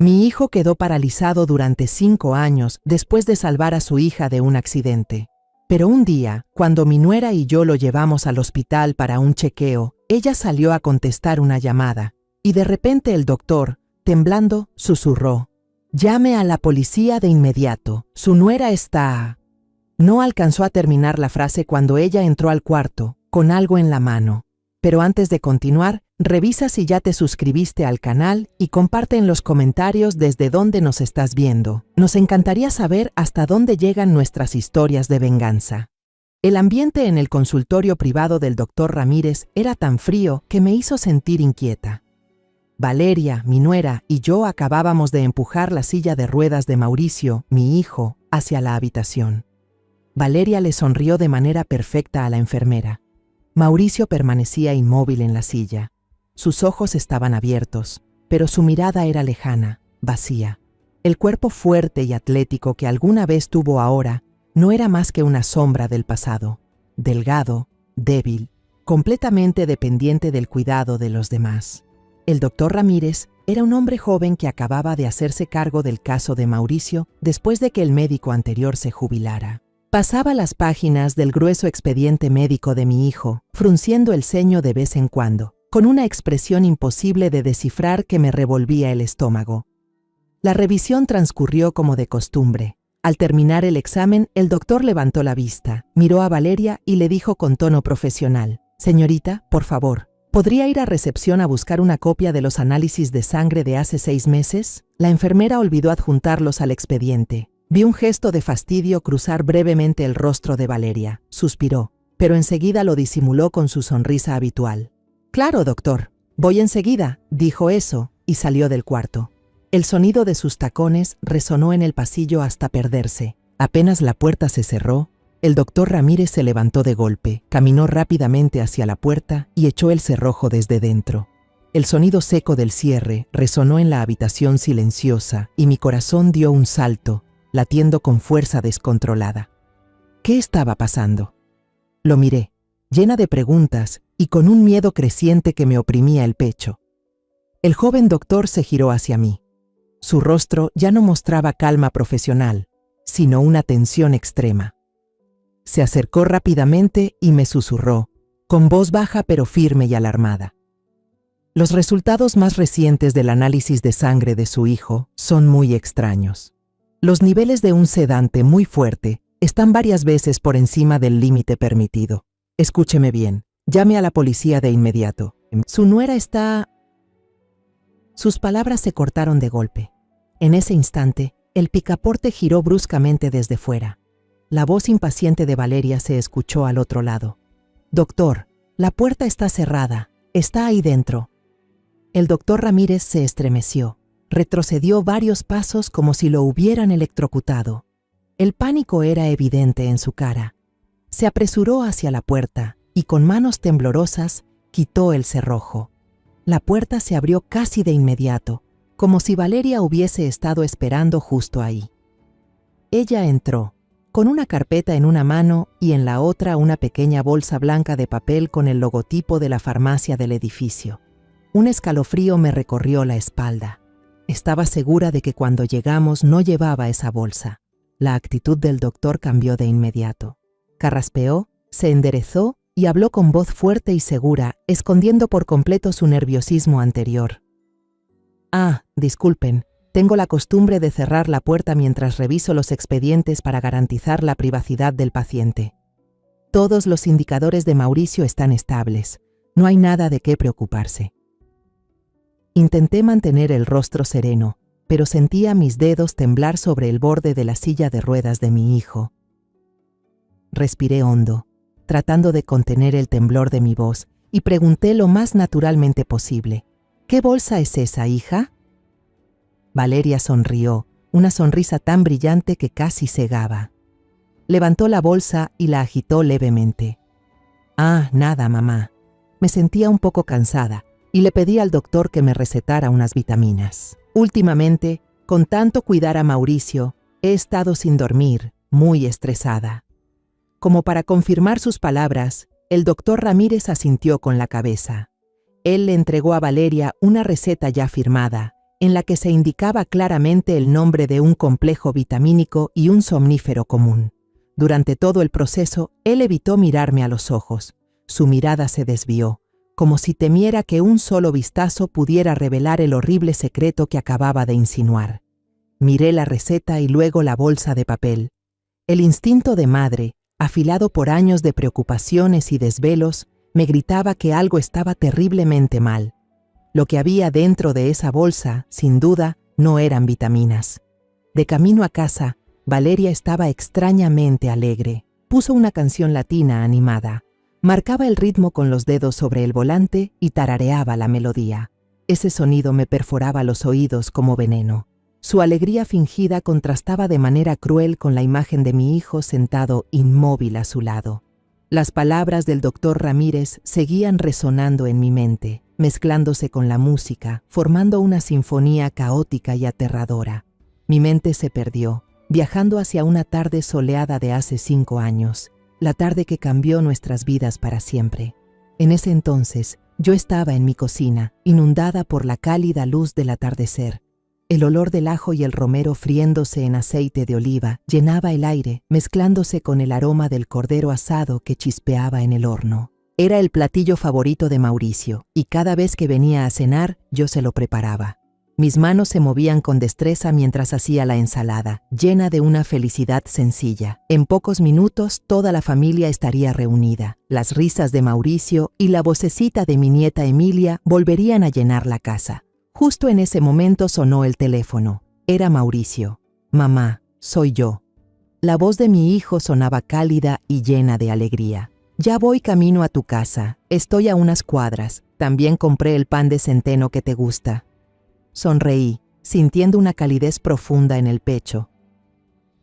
Mi hijo quedó paralizado durante 5 años después de salvar a su hija de un accidente. Pero un día, cuando mi nuera y yo lo llevamos al hospital para un chequeo, ella salió a contestar una llamada, y de repente el doctor, temblando, susurró: «Llame a la policía de inmediato, su nuera está...». No alcanzó a terminar la frase cuando ella entró al cuarto, con algo en la mano. Pero antes de continuar, revisa si ya te suscribiste al canal y comparte en los comentarios desde dónde nos estás viendo. Nos encantaría saber hasta dónde llegan nuestras historias de venganza. El ambiente en el consultorio privado del doctor Ramírez era tan frío que me hizo sentir inquieta. Valeria, mi nuera, y yo acabábamos de empujar la silla de ruedas de Mauricio, mi hijo, hacia la habitación. Valeria le sonrió de manera perfecta a la enfermera. Mauricio permanecía inmóvil en la silla. Sus ojos estaban abiertos, pero su mirada era lejana, vacía. El cuerpo fuerte y atlético que alguna vez tuvo ahora no era más que una sombra del pasado, delgado, débil, completamente dependiente del cuidado de los demás. El doctor Ramírez era un hombre joven que acababa de hacerse cargo del caso de Mauricio después de que el médico anterior se jubilara. Pasaba las páginas del grueso expediente médico de mi hijo, frunciendo el ceño de vez en cuando, con una expresión imposible de descifrar que me revolvía el estómago. La revisión transcurrió como de costumbre. Al terminar el examen, el doctor levantó la vista, miró a Valeria y le dijo con tono profesional: «Señorita, por favor, ¿podría ir a recepción a buscar una copia de los análisis de sangre de hace 6 meses?» La enfermera olvidó adjuntarlos al expediente. Vi un gesto de fastidio cruzar brevemente el rostro de Valeria. Suspiró, pero enseguida lo disimuló con su sonrisa habitual. «Claro, doctor. Voy enseguida», dijo eso, y salió del cuarto. El sonido de sus tacones resonó en el pasillo hasta perderse. Apenas la puerta se cerró, el doctor Ramírez se levantó de golpe, caminó rápidamente hacia la puerta y echó el cerrojo desde dentro. El sonido seco del cierre resonó en la habitación silenciosa y mi corazón dio un salto, latiendo con fuerza descontrolada. ¿Qué estaba pasando? Lo miré, llena de preguntas y con un miedo creciente que me oprimía el pecho. El joven doctor se giró hacia mí. Su rostro ya no mostraba calma profesional, sino una tensión extrema. Se acercó rápidamente y me susurró, con voz baja pero firme y alarmada: «Los resultados más recientes del análisis de sangre de su hijo son muy extraños. Los niveles de un sedante muy fuerte están varias veces por encima del límite permitido. Escúcheme bien, llame a la policía de inmediato. Su nuera está...». Sus palabras se cortaron de golpe. En ese instante, el picaporte giró bruscamente desde fuera. La voz impaciente de Valeria se escuchó al otro lado. «Doctor, la puerta está cerrada. Está ahí dentro». El doctor Ramírez se estremeció. Retrocedió varios pasos como si lo hubieran electrocutado. El pánico era evidente en su cara. Se apresuró hacia la puerta y con manos temblorosas quitó el cerrojo. La puerta se abrió casi de inmediato, como si Valeria hubiese estado esperando justo ahí. Ella entró, con una carpeta en una mano y en la otra una pequeña bolsa blanca de papel con el logotipo de la farmacia del edificio. Un escalofrío me recorrió la espalda. Estaba segura de que cuando llegamos no llevaba esa bolsa. La actitud del doctor cambió de inmediato. Carraspeó, se enderezó y habló con voz fuerte y segura, escondiendo por completo su nerviosismo anterior. «Ah, disculpen, tengo la costumbre de cerrar la puerta mientras reviso los expedientes para garantizar la privacidad del paciente. Todos los indicadores de Mauricio están estables. No hay nada de qué preocuparse». Intenté mantener el rostro sereno, pero sentía mis dedos temblar sobre el borde de la silla de ruedas de mi hijo. Respiré hondo, tratando de contener el temblor de mi voz, y pregunté lo más naturalmente posible: «¿Qué bolsa es esa, hija?». Valeria sonrió, una sonrisa tan brillante que casi cegaba. Levantó la bolsa y la agitó levemente. «Ah, nada, mamá. Me sentía un poco cansada y le pedí al doctor que me recetara unas vitaminas. Últimamente, con tanto cuidar a Mauricio, he estado sin dormir, muy estresada». Como para confirmar sus palabras, el doctor Ramírez asintió con la cabeza. Él le entregó a Valeria una receta ya firmada en la que se indicaba claramente el nombre de un complejo vitamínico y un somnífero común. Durante todo el proceso, él evitó mirarme a los ojos. Su mirada se desvió, como si temiera que un solo vistazo pudiera revelar el horrible secreto que acababa de insinuar. Miré la receta y luego la bolsa de papel. El instinto de madre, afilado por años de preocupaciones y desvelos, me gritaba que algo estaba terriblemente mal. Lo que había dentro de esa bolsa, sin duda, no eran vitaminas. De camino a casa, Valeria estaba extrañamente alegre. Puso una canción latina animada. Marcaba el ritmo con los dedos sobre el volante y tarareaba la melodía. Ese sonido me perforaba los oídos como veneno. Su alegría fingida contrastaba de manera cruel con la imagen de mi hijo sentado inmóvil a su lado. Las palabras del doctor Ramírez seguían resonando en mi mente, mezclándose con la música, formando una sinfonía caótica y aterradora. Mi mente se perdió, viajando hacia una tarde soleada de hace 5 años, la tarde que cambió nuestras vidas para siempre. En ese entonces, yo estaba en mi cocina, inundada por la cálida luz del atardecer. El olor del ajo y el romero friéndose en aceite de oliva llenaba el aire, mezclándose con el aroma del cordero asado que chispeaba en el horno. Era el platillo favorito de Mauricio, y cada vez que venía a cenar, yo se lo preparaba. Mis manos se movían con destreza mientras hacía la ensalada, llena de una felicidad sencilla. En pocos minutos, toda la familia estaría reunida. Las risas de Mauricio y la vocecita de mi nieta Emilia volverían a llenar la casa. Justo en ese momento sonó el teléfono. Era Mauricio. «Mamá, soy yo». La voz de mi hijo sonaba cálida y llena de alegría. «Ya voy camino a tu casa. Estoy a unas cuadras. También compré el pan de centeno que te gusta». Sonreí, sintiendo una calidez profunda en el pecho.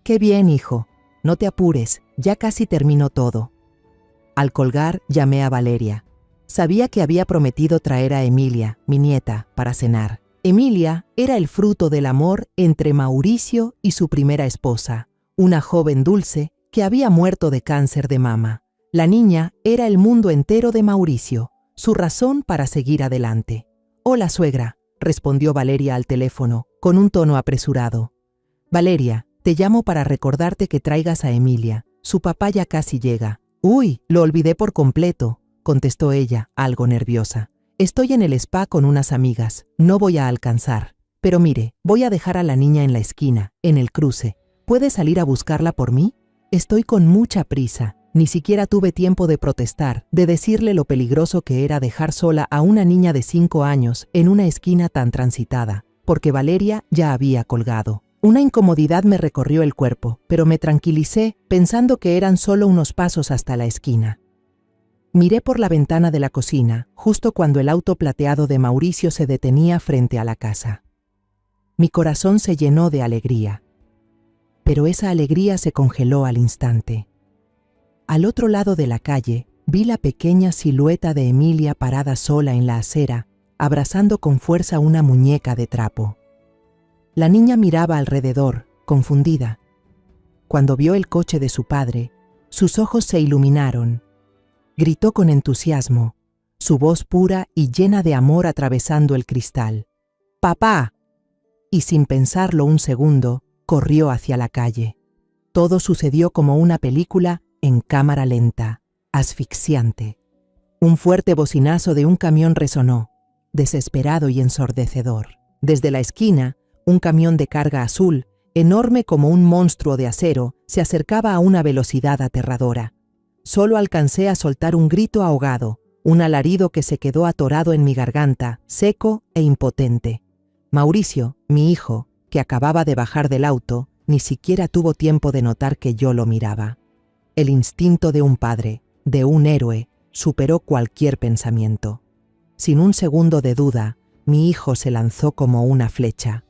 «Qué bien, hijo. No te apures. Ya casi terminó todo». Al colgar, llamé a Valeria. Sabía que había prometido traer a Emilia, mi nieta, para cenar. Emilia era el fruto del amor entre Mauricio y su primera esposa, una joven dulce que había muerto de cáncer de mama. La niña era el mundo entero de Mauricio, su razón para seguir adelante. «Hola, suegra», respondió Valeria al teléfono, con un tono apresurado. «Valeria, te llamo para recordarte que traigas a Emilia. Su papá ya casi llega». «Uy, lo olvidé por completo», contestó ella, algo nerviosa. «Estoy en el spa con unas amigas. No voy a alcanzar. Pero mire, voy a dejar a la niña en la esquina, en el cruce. ¿Puede salir a buscarla por mí? Estoy con mucha prisa». Ni siquiera tuve tiempo de protestar, de decirle lo peligroso que era dejar sola a una niña de 5 años en una esquina tan transitada, porque Valeria ya había colgado. Una incomodidad me recorrió el cuerpo, pero me tranquilicé pensando que eran solo unos pasos hasta la esquina. Miré por la ventana de la cocina, justo cuando el auto plateado de Mauricio se detenía frente a la casa. Mi corazón se llenó de alegría, pero esa alegría se congeló al instante. Al otro lado de la calle, vi la pequeña silueta de Emilia parada sola en la acera, abrazando con fuerza una muñeca de trapo. La niña miraba alrededor, confundida. Cuando vio el coche de su padre, sus ojos se iluminaron. Gritó con entusiasmo, su voz pura y llena de amor atravesando el cristal. «¡Papá!». Y sin pensarlo un segundo, corrió hacia la calle. Todo sucedió como una película en cámara lenta, asfixiante. Un fuerte bocinazo de un camión resonó, desesperado y ensordecedor. Desde la esquina, un camión de carga azul, enorme como un monstruo de acero, se acercaba a una velocidad aterradora. Solo alcancé a soltar un grito ahogado, un alarido que se quedó atorado en mi garganta, seco e impotente. Mauricio, mi hijo, que acababa de bajar del auto, ni siquiera tuvo tiempo de notar que yo lo miraba. El instinto de un padre, de un héroe, superó cualquier pensamiento. Sin un segundo de duda, mi hijo se lanzó como una flecha.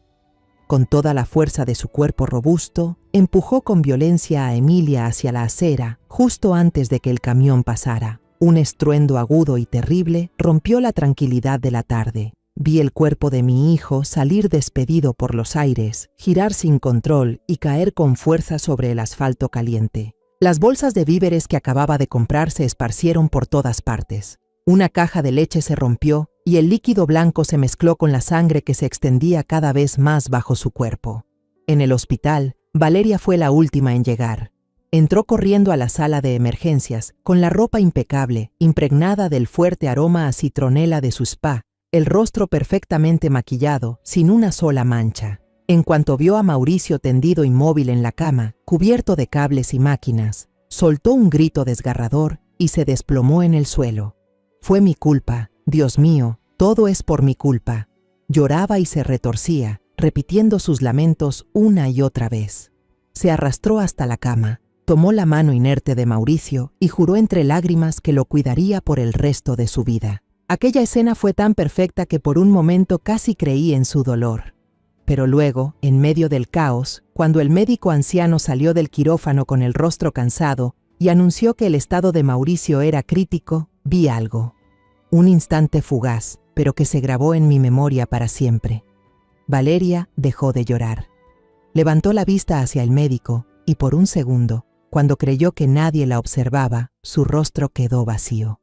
Con toda la fuerza de su cuerpo robusto, empujó con violencia a Emilia hacia la acera, justo antes de que el camión pasara. Un estruendo agudo y terrible rompió la tranquilidad de la tarde. Vi el cuerpo de mi hijo salir despedido por los aires, girar sin control y caer con fuerza sobre el asfalto caliente. Las bolsas de víveres que acababa de comprar se esparcieron por todas partes. Una caja de leche se rompió y el líquido blanco se mezcló con la sangre que se extendía cada vez más bajo su cuerpo. En el hospital, Valeria fue la última en llegar. Entró corriendo a la sala de emergencias, con la ropa impecable, impregnada del fuerte aroma a citronela de su spa, el rostro perfectamente maquillado, sin una sola mancha. En cuanto vio a Mauricio tendido inmóvil en la cama, cubierto de cables y máquinas, soltó un grito desgarrador y se desplomó en el suelo. Fue mi culpa, Dios mío, todo es por mi culpa. Lloraba y se retorcía, repitiendo sus lamentos una y otra vez. Se arrastró hasta la cama, tomó la mano inerte de Mauricio y juró entre lágrimas que lo cuidaría por el resto de su vida. Aquella escena fue tan perfecta que por un momento casi creí en su dolor. Pero luego, en medio del caos, cuando el médico anciano salió del quirófano con el rostro cansado y anunció que el estado de Mauricio era crítico, vi algo. Un instante fugaz, pero que se grabó en mi memoria para siempre. Valeria dejó de llorar. Levantó la vista hacia el médico y por un segundo, cuando creyó que nadie la observaba, su rostro quedó vacío.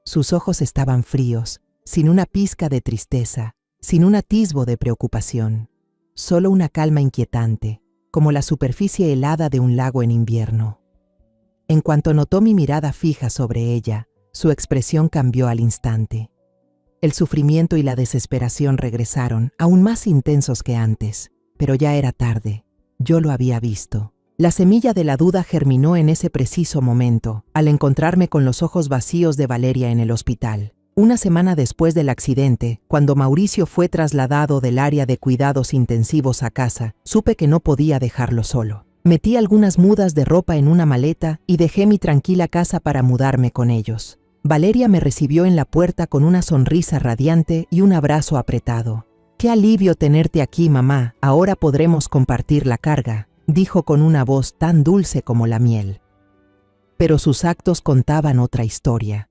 Sus ojos estaban fríos, sin una pizca de tristeza, sin un atisbo de preocupación, solo una calma inquietante, como la superficie helada de un lago en invierno. En cuanto notó mi mirada fija sobre ella, su expresión cambió al instante. El sufrimiento y la desesperación regresaron, aún más intensos que antes, pero ya era tarde. Yo lo había visto. La semilla de la duda germinó en ese preciso momento, al encontrarme con los ojos vacíos de Valeria en el hospital. Una semana después del accidente, cuando Mauricio fue trasladado del área de cuidados intensivos a casa, supe que no podía dejarlo solo. Metí algunas mudas de ropa en una maleta y dejé mi tranquila casa para mudarme con ellos. Valeria me recibió en la puerta con una sonrisa radiante y un abrazo apretado. «Qué alivio tenerte aquí, mamá. Ahora podremos compartir la carga», dijo con una voz tan dulce como la miel. Pero sus actos contaban otra historia.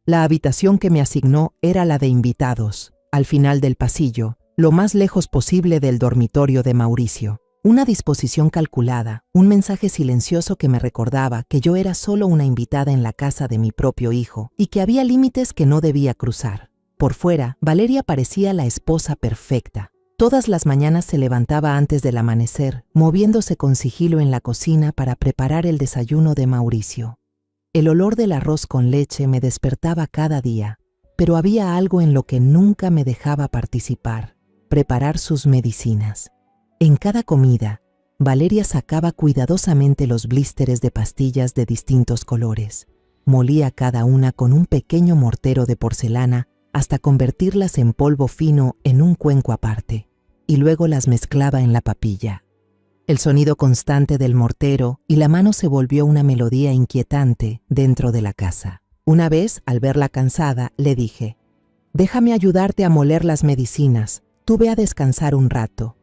La habitación que me asignó era la de invitados, al final del pasillo, lo más lejos posible del dormitorio de Mauricio. Una disposición calculada, un mensaje silencioso que me recordaba que yo era solo una invitada en la casa de mi propio hijo y que había límites que no debía cruzar. Por fuera, Valeria parecía la esposa perfecta. Todas las mañanas se levantaba antes del amanecer, moviéndose con sigilo en la cocina para preparar el desayuno de Mauricio. El olor del arroz con leche me despertaba cada día, pero había algo en lo que nunca me dejaba participar: preparar sus medicinas. En cada comida, Valeria sacaba cuidadosamente los blísteres de pastillas de distintos colores. Molía cada una con un pequeño mortero de porcelana hasta convertirlas en polvo fino en un cuenco aparte, y luego las mezclaba en la papilla. El sonido constante del mortero y la mano se volvió una melodía inquietante dentro de la casa. Una vez, al verla cansada, le dije: «Déjame ayudarte a moler las medicinas, tú ve a descansar un rato».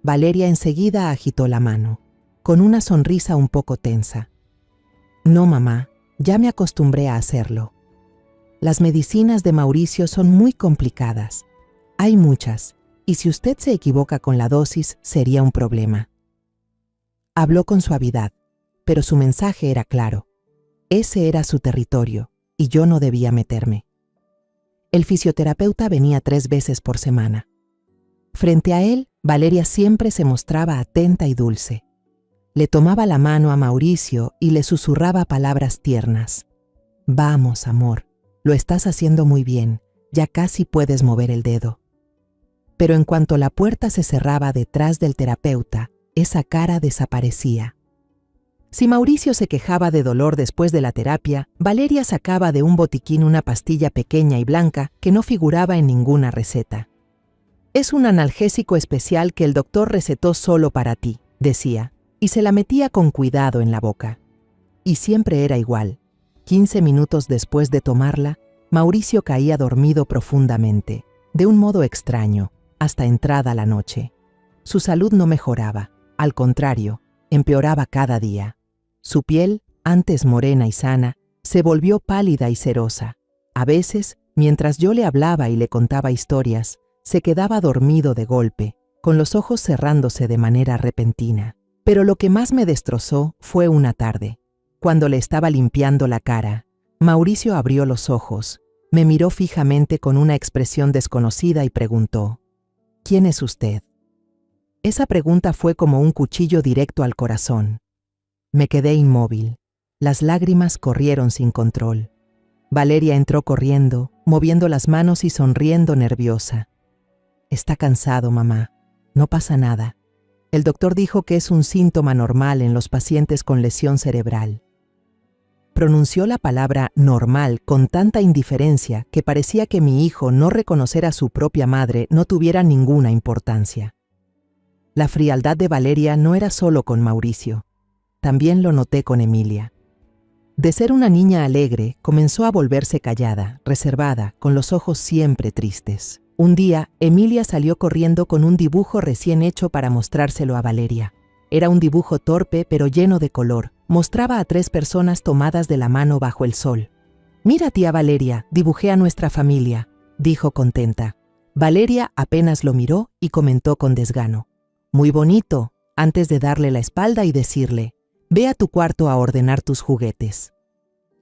Valeria enseguida agitó la mano, con una sonrisa un poco tensa. «No, mamá, ya me acostumbré a hacerlo. Las medicinas de Mauricio son muy complicadas. Hay muchas, y si usted se equivoca con la dosis, sería un problema». Habló con suavidad, pero su mensaje era claro. Ese era su territorio, y yo no debía meterme. El fisioterapeuta venía 3 veces por semana. Frente a él, Valeria siempre se mostraba atenta y dulce. Le tomaba la mano a Mauricio y le susurraba palabras tiernas. «Vamos, amor, lo estás haciendo muy bien, ya casi puedes mover el dedo». Pero en cuanto la puerta se cerraba detrás del terapeuta, esa cara desaparecía. Si Mauricio se quejaba de dolor después de la terapia, Valeria sacaba de un botiquín una pastilla pequeña y blanca que no figuraba en ninguna receta. «Es un analgésico especial que el doctor recetó solo para ti», decía, y se la metía con cuidado en la boca. Y siempre era igual. 15 minutos después de tomarla, Mauricio caía dormido profundamente, de un modo extraño, hasta entrada la noche. Su salud no mejoraba. Al contrario, empeoraba cada día. Su piel, antes morena y sana, se volvió pálida y cerosa. A veces, mientras yo le hablaba y le contaba historias, se quedaba dormido de golpe, con los ojos cerrándose de manera repentina. Pero lo que más me destrozó fue una tarde. Cuando le estaba limpiando la cara, Mauricio abrió los ojos Me miró fijamente con una expresión desconocida y preguntó: ¿Quién es usted? Esa pregunta fue como un cuchillo directo al corazón. Me quedé inmóvil. Las lágrimas corrieron sin control. Valeria entró corriendo, moviendo las manos y sonriendo nerviosa. Está cansado, mamá. No pasa nada. El doctor dijo que es un síntoma normal en los pacientes con lesión cerebral. Pronunció la palabra normal con tanta indiferencia que parecía que mi hijo no reconocer a su propia madre no tuviera ninguna importancia. La frialdad de Valeria no era solo con Mauricio. También lo noté con Emilia. De ser una niña alegre, comenzó a volverse callada, reservada, con los ojos siempre tristes. Un día, Emilia salió corriendo con un dibujo recién hecho para mostrárselo a Valeria. Era un dibujo torpe pero lleno de color. Mostraba a 3 personas tomadas de la mano bajo el sol. «Mira, tía Valeria, dibujé a nuestra familia», dijo contenta. Valeria apenas lo miró y comentó con desgano: «Muy bonito», antes de darle la espalda y decirle: «Ve a tu cuarto a ordenar tus juguetes».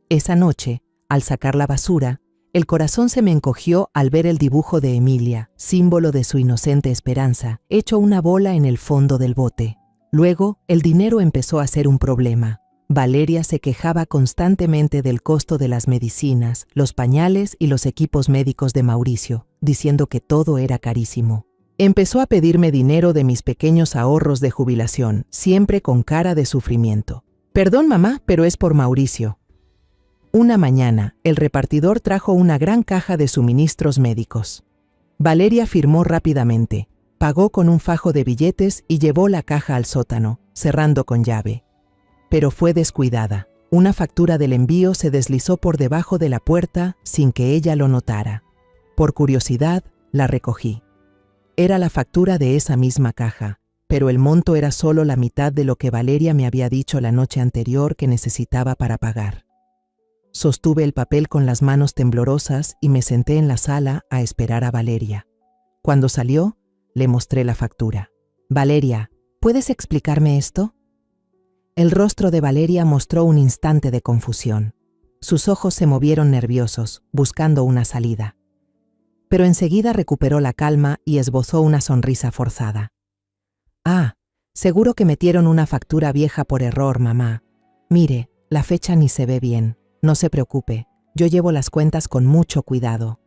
Esa noche, al sacar la basura, el corazón se me encogió al ver el dibujo de Emilia, símbolo de su inocente esperanza, hecho una bola en el fondo del bote. Luego, el dinero empezó a ser un problema. Valeria se quejaba constantemente del costo de las medicinas, los pañales y los equipos médicos de Mauricio, diciendo que todo era carísimo. Empezó a pedirme dinero de mis pequeños ahorros de jubilación, siempre con cara de sufrimiento. «Perdón, mamá, pero es por Mauricio». Una mañana, el repartidor trajo una gran caja de suministros médicos. Valeria firmó rápidamente, pagó con un fajo de billetes y llevó la caja al sótano, cerrando con llave. Pero fue descuidada. Una factura del envío se deslizó por debajo de la puerta sin que ella lo notara. Por curiosidad, la recogí. Era la factura de esa misma caja, pero el monto era solo la mitad de lo que Valeria me había dicho la noche anterior que necesitaba para pagar. Sostuve el papel con las manos temblorosas y me senté en la sala a esperar a Valeria. Cuando salió, le mostré la factura. «Valeria, ¿puedes explicarme esto?» El rostro de Valeria mostró un instante de confusión. Sus ojos se movieron nerviosos, buscando una salida. Pero enseguida recuperó la calma y esbozó una sonrisa forzada. «Ah, seguro que metieron una factura vieja por error, mamá. Mire, la fecha ni se ve bien. No se preocupe, yo llevo las cuentas con mucho cuidado».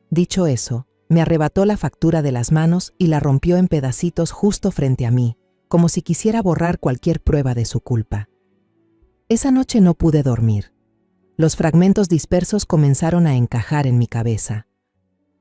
Dicho eso, me arrebató la factura de las manos y la rompió en pedacitos justo frente a mí, como si quisiera borrar cualquier prueba de su culpa. Esa noche no pude dormir. Los fragmentos dispersos comenzaron a encajar en mi cabeza.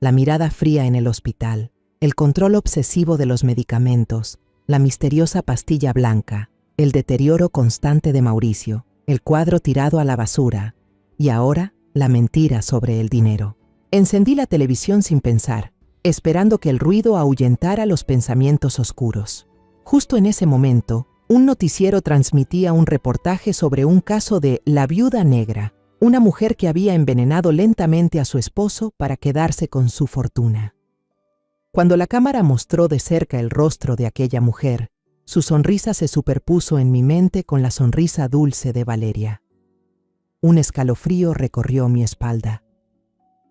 La mirada fría en el hospital, el control obsesivo de los medicamentos, la misteriosa pastilla blanca, el deterioro constante de Mauricio, el cuadro tirado a la basura, y ahora la mentira sobre el dinero. Encendí la televisión sin pensar, esperando que el ruido ahuyentara los pensamientos oscuros. Justo en ese momento, un noticiero transmitía un reportaje sobre un caso de la viuda negra, una mujer que había envenenado lentamente a su esposo para quedarse con su fortuna. Cuando la cámara mostró de cerca el rostro de aquella mujer, su sonrisa se superpuso en mi mente con la sonrisa dulce de Valeria. Un escalofrío recorrió mi espalda.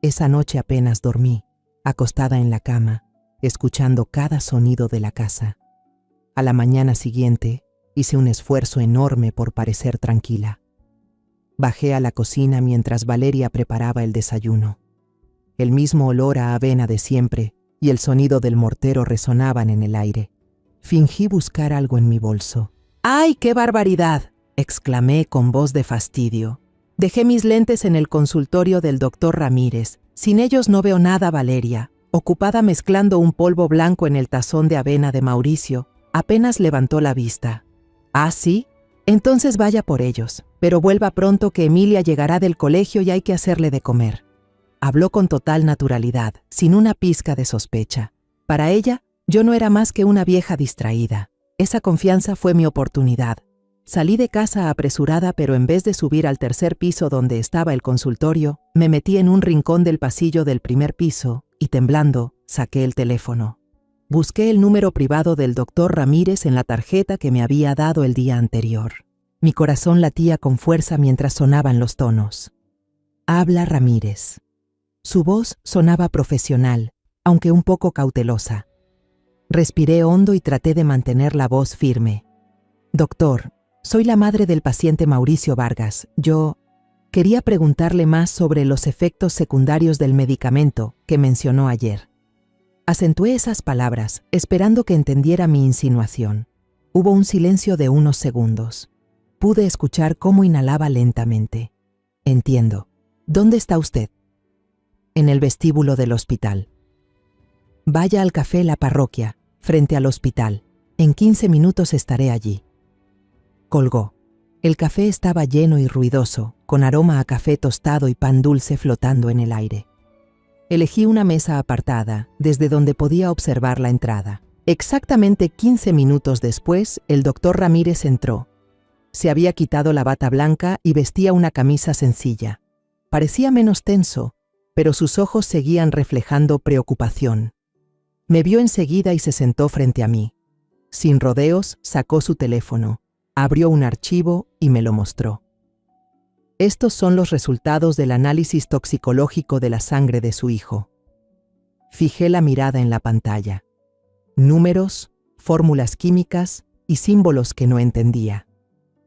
Esa noche apenas dormí, acostada en la cama, escuchando cada sonido de la casa. A la mañana siguiente, hice un esfuerzo enorme por parecer tranquila. Bajé a la cocina mientras Valeria preparaba el desayuno. El mismo olor a avena de siempre y el sonido del mortero resonaban en el aire. Fingí buscar algo en mi bolso. «¡Ay, qué barbaridad!», exclamé con voz de fastidio. «Dejé mis lentes en el consultorio del doctor Ramírez. Sin ellos no veo nada, Valeria». Ocupada mezclando un polvo blanco en el tazón de avena de Mauricio, apenas levantó la vista. «¿Ah, sí? Entonces vaya por ellos, pero vuelva pronto que Emilia llegará del colegio y hay que hacerle de comer». Habló con total naturalidad, sin una pizca de sospecha. Para ella, yo no era más que una vieja distraída. Esa confianza fue mi oportunidad. Salí de casa apresurada, pero en vez de subir al 3er piso donde estaba el consultorio, me metí en un rincón del pasillo del 1er piso y, temblando, saqué el teléfono. Busqué el número privado del doctor Ramírez en la tarjeta que me había dado el día anterior. Mi corazón latía con fuerza mientras sonaban los tonos. «Habla Ramírez». Su voz sonaba profesional, aunque un poco cautelosa. Respiré hondo y traté de mantener la voz firme. Doctor, soy la madre del paciente Mauricio Vargas. Yo quería preguntarle más sobre los efectos secundarios del medicamento que mencionó ayer. Acentué esas palabras, esperando que entendiera mi insinuación. Hubo un silencio de unos segundos. Pude escuchar cómo inhalaba lentamente. Entiendo. ¿Dónde está usted? En el vestíbulo del hospital. Vaya al café La Parroquia, frente al hospital. En 15 minutos estaré allí. Colgó. El café estaba lleno y ruidoso, con aroma a café tostado y pan dulce flotando en el aire. Elegí una mesa apartada, desde donde podía observar la entrada. Exactamente 15 minutos después, el doctor Ramírez entró. Se había quitado la bata blanca y vestía una camisa sencilla. Parecía menos tenso, pero sus ojos seguían reflejando preocupación. Me vio enseguida y se sentó frente a mí. Sin rodeos, sacó su teléfono, abrió un archivo y me lo mostró. Estos son los resultados del análisis toxicológico de la sangre de su hijo. Fijé la mirada en la pantalla. Números, fórmulas químicas y símbolos que no entendía.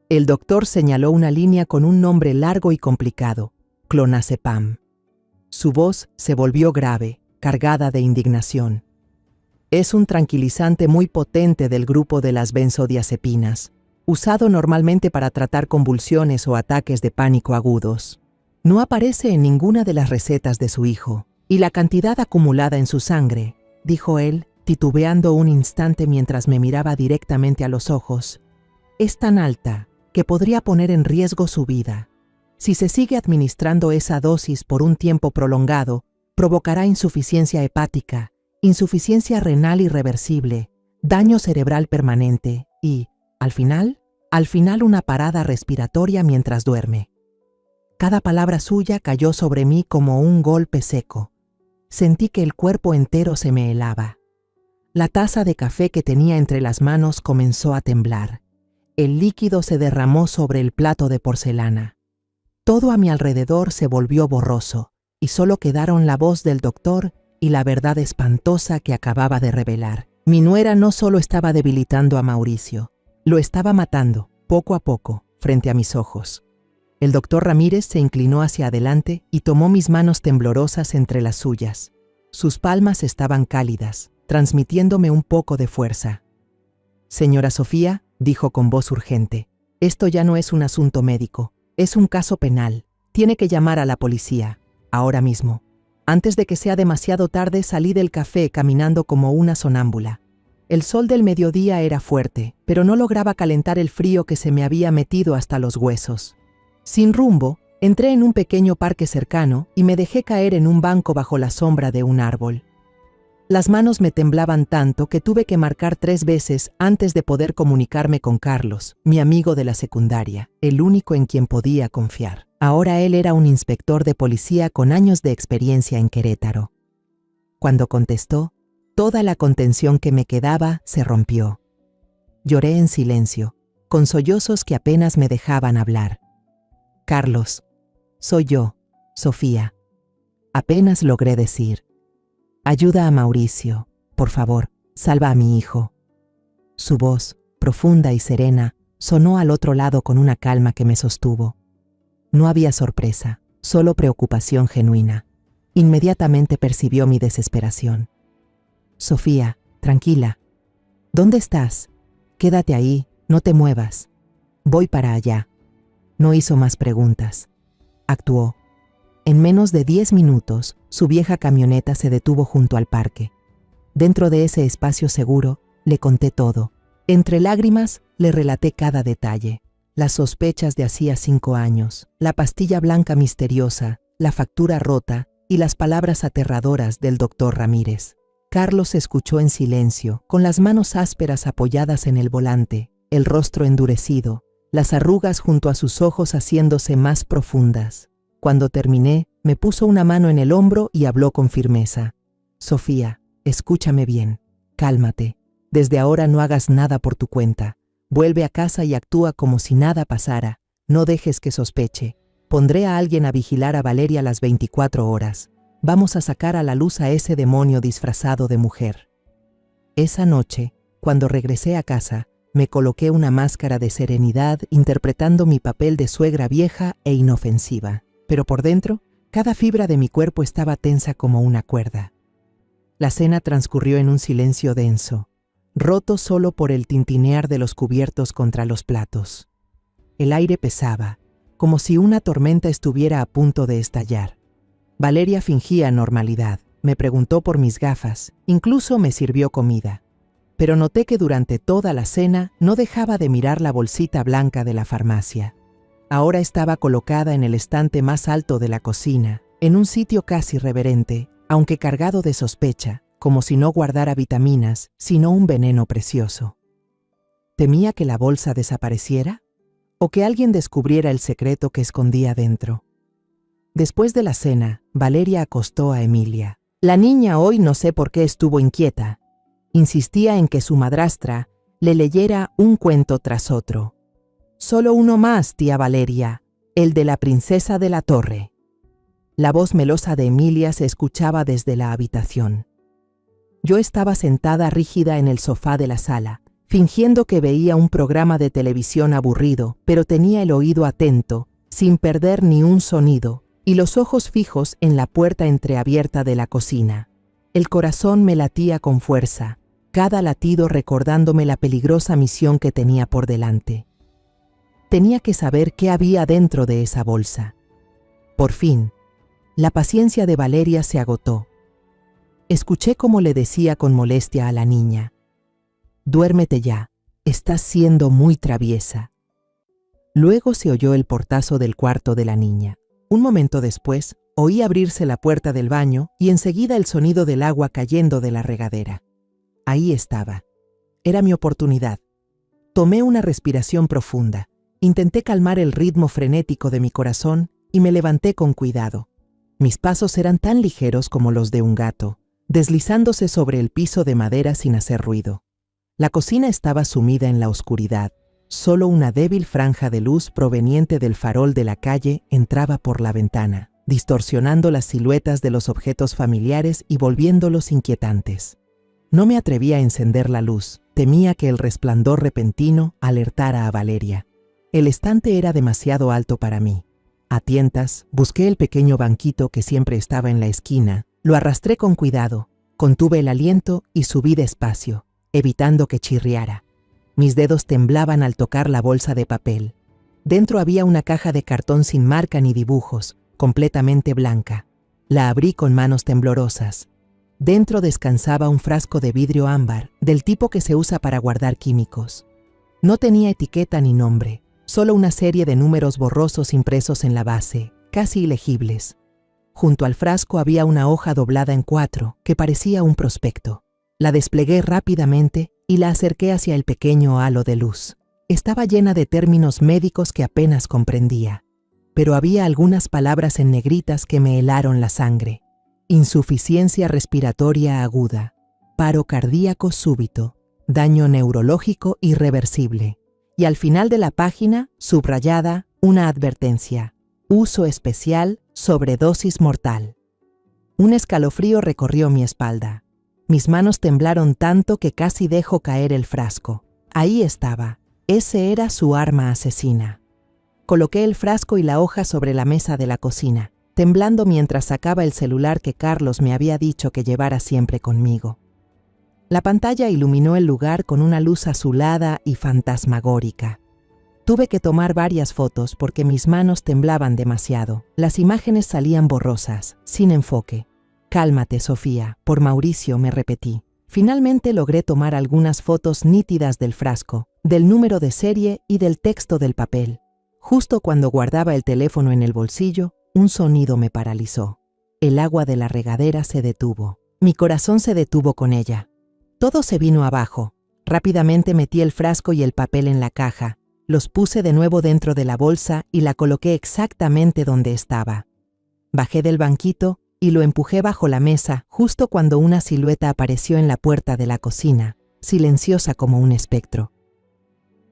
El doctor señaló una línea con un nombre largo y complicado, clonazepam. Su voz se volvió grave, cargada de indignación. Es un tranquilizante muy potente del grupo de las benzodiazepinas, usado normalmente para tratar convulsiones o ataques de pánico agudos. No aparece en ninguna de las recetas de su hijo, y la cantidad acumulada en su sangre, dijo él, titubeando un instante mientras me miraba directamente a los ojos, es tan alta que podría poner en riesgo su vida. Si se sigue administrando esa dosis por un tiempo prolongado, provocará insuficiencia hepática, insuficiencia renal irreversible, daño cerebral permanente y, al final una parada respiratoria mientras duerme. Cada palabra suya cayó sobre mí como un golpe seco. Sentí que el cuerpo entero se me helaba. La taza de café que tenía entre las manos comenzó a temblar. El líquido se derramó sobre el plato de porcelana. Todo a mi alrededor se volvió borroso, y solo quedaron la voz del doctor y la verdad espantosa que acababa de revelar. Mi nuera no solo estaba debilitando a Mauricio, lo estaba matando, poco a poco, frente a mis ojos. El doctor Ramírez se inclinó hacia adelante y tomó mis manos temblorosas entre las suyas. Sus palmas estaban cálidas, transmitiéndome un poco de fuerza. Señora Sofía, dijo con voz urgente, esto ya no es un asunto médico, es un caso penal. Tiene que llamar a la policía, ahora mismo. Antes de que sea demasiado tarde salí del café caminando como una sonámbula. El sol del mediodía era fuerte, pero no lograba calentar el frío que se me había metido hasta los huesos. Sin rumbo, entré en un pequeño parque cercano y me dejé caer en un banco bajo la sombra de un árbol. Las manos me temblaban tanto que tuve que marcar 3 veces antes de poder comunicarme con Carlos, mi amigo de la secundaria, el único en quien podía confiar. Ahora él era un inspector de policía con años de experiencia en Querétaro. Cuando contestó, toda la contención que me quedaba se rompió. Lloré en silencio, con sollozos que apenas me dejaban hablar. Carlos, soy yo, Sofía. Apenas logré decir. Ayuda a Mauricio, por favor, salva a mi hijo. Su voz, profunda y serena, sonó al otro lado con una calma que me sostuvo. No había sorpresa, solo preocupación genuina. Inmediatamente percibió mi desesperación. Sofía, tranquila. ¿Dónde estás? Quédate ahí, no te muevas. Voy para allá. No hizo más preguntas. Actuó. En menos de 10 minutos, su vieja camioneta se detuvo junto al parque. Dentro de ese espacio seguro, le conté todo. Entre lágrimas, le relaté cada detalle. Las sospechas de hacía 5 años, la pastilla blanca misteriosa, la factura rota y las palabras aterradoras del doctor Ramírez. Carlos escuchó en silencio, con las manos ásperas apoyadas en el volante, el rostro endurecido, las arrugas junto a sus ojos haciéndose más profundas. Cuando terminé, me puso una mano en el hombro y habló con firmeza. Sofía, escúchame bien, cálmate. Desde ahora no hagas nada por tu cuenta. Vuelve a casa y actúa como si nada pasara. No dejes que sospeche. Pondré a alguien a vigilar a Valeria las 24 horas. Vamos a sacar a la luz a ese demonio disfrazado de mujer. Esa noche, cuando regresé a casa, me coloqué una máscara de serenidad interpretando mi papel de suegra vieja e inofensiva, pero por dentro, cada fibra de mi cuerpo estaba tensa como una cuerda. La cena transcurrió en un silencio denso, roto solo por el tintinear de los cubiertos contra los platos. El aire pesaba, como si una tormenta estuviera a punto de estallar. Valeria fingía normalidad, me preguntó por mis gafas, incluso me sirvió comida. Pero noté que durante toda la cena no dejaba de mirar la bolsita blanca de la farmacia. Ahora estaba colocada en el estante más alto de la cocina, en un sitio casi reverente, aunque cargado de sospecha, como si no guardara vitaminas, sino un veneno precioso. ¿Temía que la bolsa desapareciera? ¿O que alguien descubriera el secreto que escondía dentro? Después de la cena, Valeria acostó a Emilia. La niña hoy no sé por qué estuvo inquieta. Insistía en que su madrastra le leyera un cuento tras otro. «Solo uno más, tía Valeria, el de la princesa de la torre». La voz melosa de Emilia se escuchaba desde la habitación. Yo estaba sentada rígida en el sofá de la sala, fingiendo que veía un programa de televisión aburrido, pero tenía el oído atento, sin perder ni un sonido, y los ojos fijos en la puerta entreabierta de la cocina. El corazón me latía con fuerza, cada latido recordándome la peligrosa misión que tenía por delante. Tenía que saber qué había dentro de esa bolsa. Por fin, la paciencia de Valeria se agotó. Escuché cómo le decía con molestia a la niña: «Duérmete ya, estás siendo muy traviesa». Luego se oyó el portazo del cuarto de la niña. Un momento después, oí abrirse la puerta del baño y enseguida el sonido del agua cayendo de la regadera. Ahí estaba. Era mi oportunidad. Tomé una respiración profunda, intenté calmar el ritmo frenético de mi corazón y me levanté con cuidado. Mis pasos eran tan ligeros como los de un gato, deslizándose sobre el piso de madera sin hacer ruido. La cocina estaba sumida en la oscuridad. Solo una débil franja de luz proveniente del farol de la calle entraba por la ventana, distorsionando las siluetas de los objetos familiares y volviéndolos inquietantes. No me atreví a encender la luz, temía que el resplandor repentino alertara a Valeria. El estante era demasiado alto para mí. A tientas, busqué el pequeño banquito que siempre estaba en la esquina, lo arrastré con cuidado, contuve el aliento y subí despacio, evitando que chirriara. Mis dedos temblaban al tocar la bolsa de papel. Dentro había una caja de cartón sin marca ni dibujos, completamente blanca. La abrí con manos temblorosas. Dentro descansaba un frasco de vidrio ámbar, del tipo que se usa para guardar químicos. No tenía etiqueta ni nombre, solo una serie de números borrosos impresos en la base, casi ilegibles. Junto al frasco había una hoja doblada en 4, que parecía un prospecto. La desplegué rápidamente y la acerqué hacia el pequeño halo de luz. Estaba llena de términos médicos que apenas comprendía, pero había algunas palabras en negritas que me helaron la sangre. Insuficiencia respiratoria aguda, paro cardíaco súbito, daño neurológico irreversible. Y al final de la página, subrayada, una advertencia: uso especial, sobredosis mortal. Un escalofrío recorrió mi espalda. Mis manos temblaron tanto que casi dejó caer el frasco. Ahí estaba. Ese era su arma asesina. Coloqué el frasco y la hoja sobre la mesa de la cocina, temblando mientras sacaba el celular que Carlos me había dicho que llevara siempre conmigo. La pantalla iluminó el lugar con una luz azulada y fantasmagórica. Tuve que tomar varias fotos porque mis manos temblaban demasiado. Las imágenes salían borrosas, sin enfoque. «Cálmate, Sofía», por Mauricio me repetí. Finalmente logré tomar algunas fotos nítidas del frasco, del número de serie y del texto del papel. Justo cuando guardaba el teléfono en el bolsillo, un sonido me paralizó. El agua de la regadera se detuvo. Mi corazón se detuvo con ella. Todo se vino abajo. Rápidamente metí el frasco y el papel en la caja. Los puse de nuevo dentro de la bolsa y la coloqué exactamente donde estaba. Bajé del banquito y lo empujé bajo la mesa justo cuando una silueta apareció en la puerta de la cocina, silenciosa como un espectro.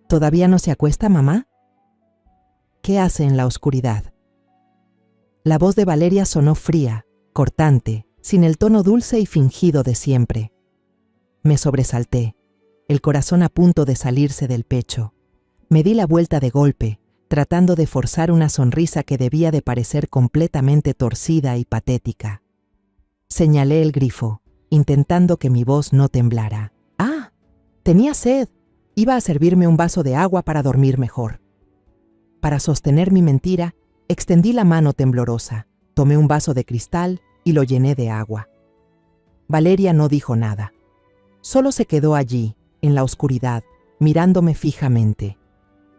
¿Todavía no se acuesta, mamá? ¿Qué hace en la oscuridad? La voz de Valeria sonó fría, cortante, sin el tono dulce y fingido de siempre. Me sobresalté, el corazón a punto de salirse del pecho. Me di la vuelta de golpe, tratando de forzar una sonrisa que debía de parecer completamente torcida y patética. Señalé el grifo, intentando que mi voz no temblara. ¡Ah! Tenía sed. Iba a servirme un vaso de agua para dormir mejor. Para sostener mi mentira, extendí la mano temblorosa, tomé un vaso de cristal y lo llené de agua. Valeria no dijo nada. Solo se quedó allí, en la oscuridad, mirándome fijamente.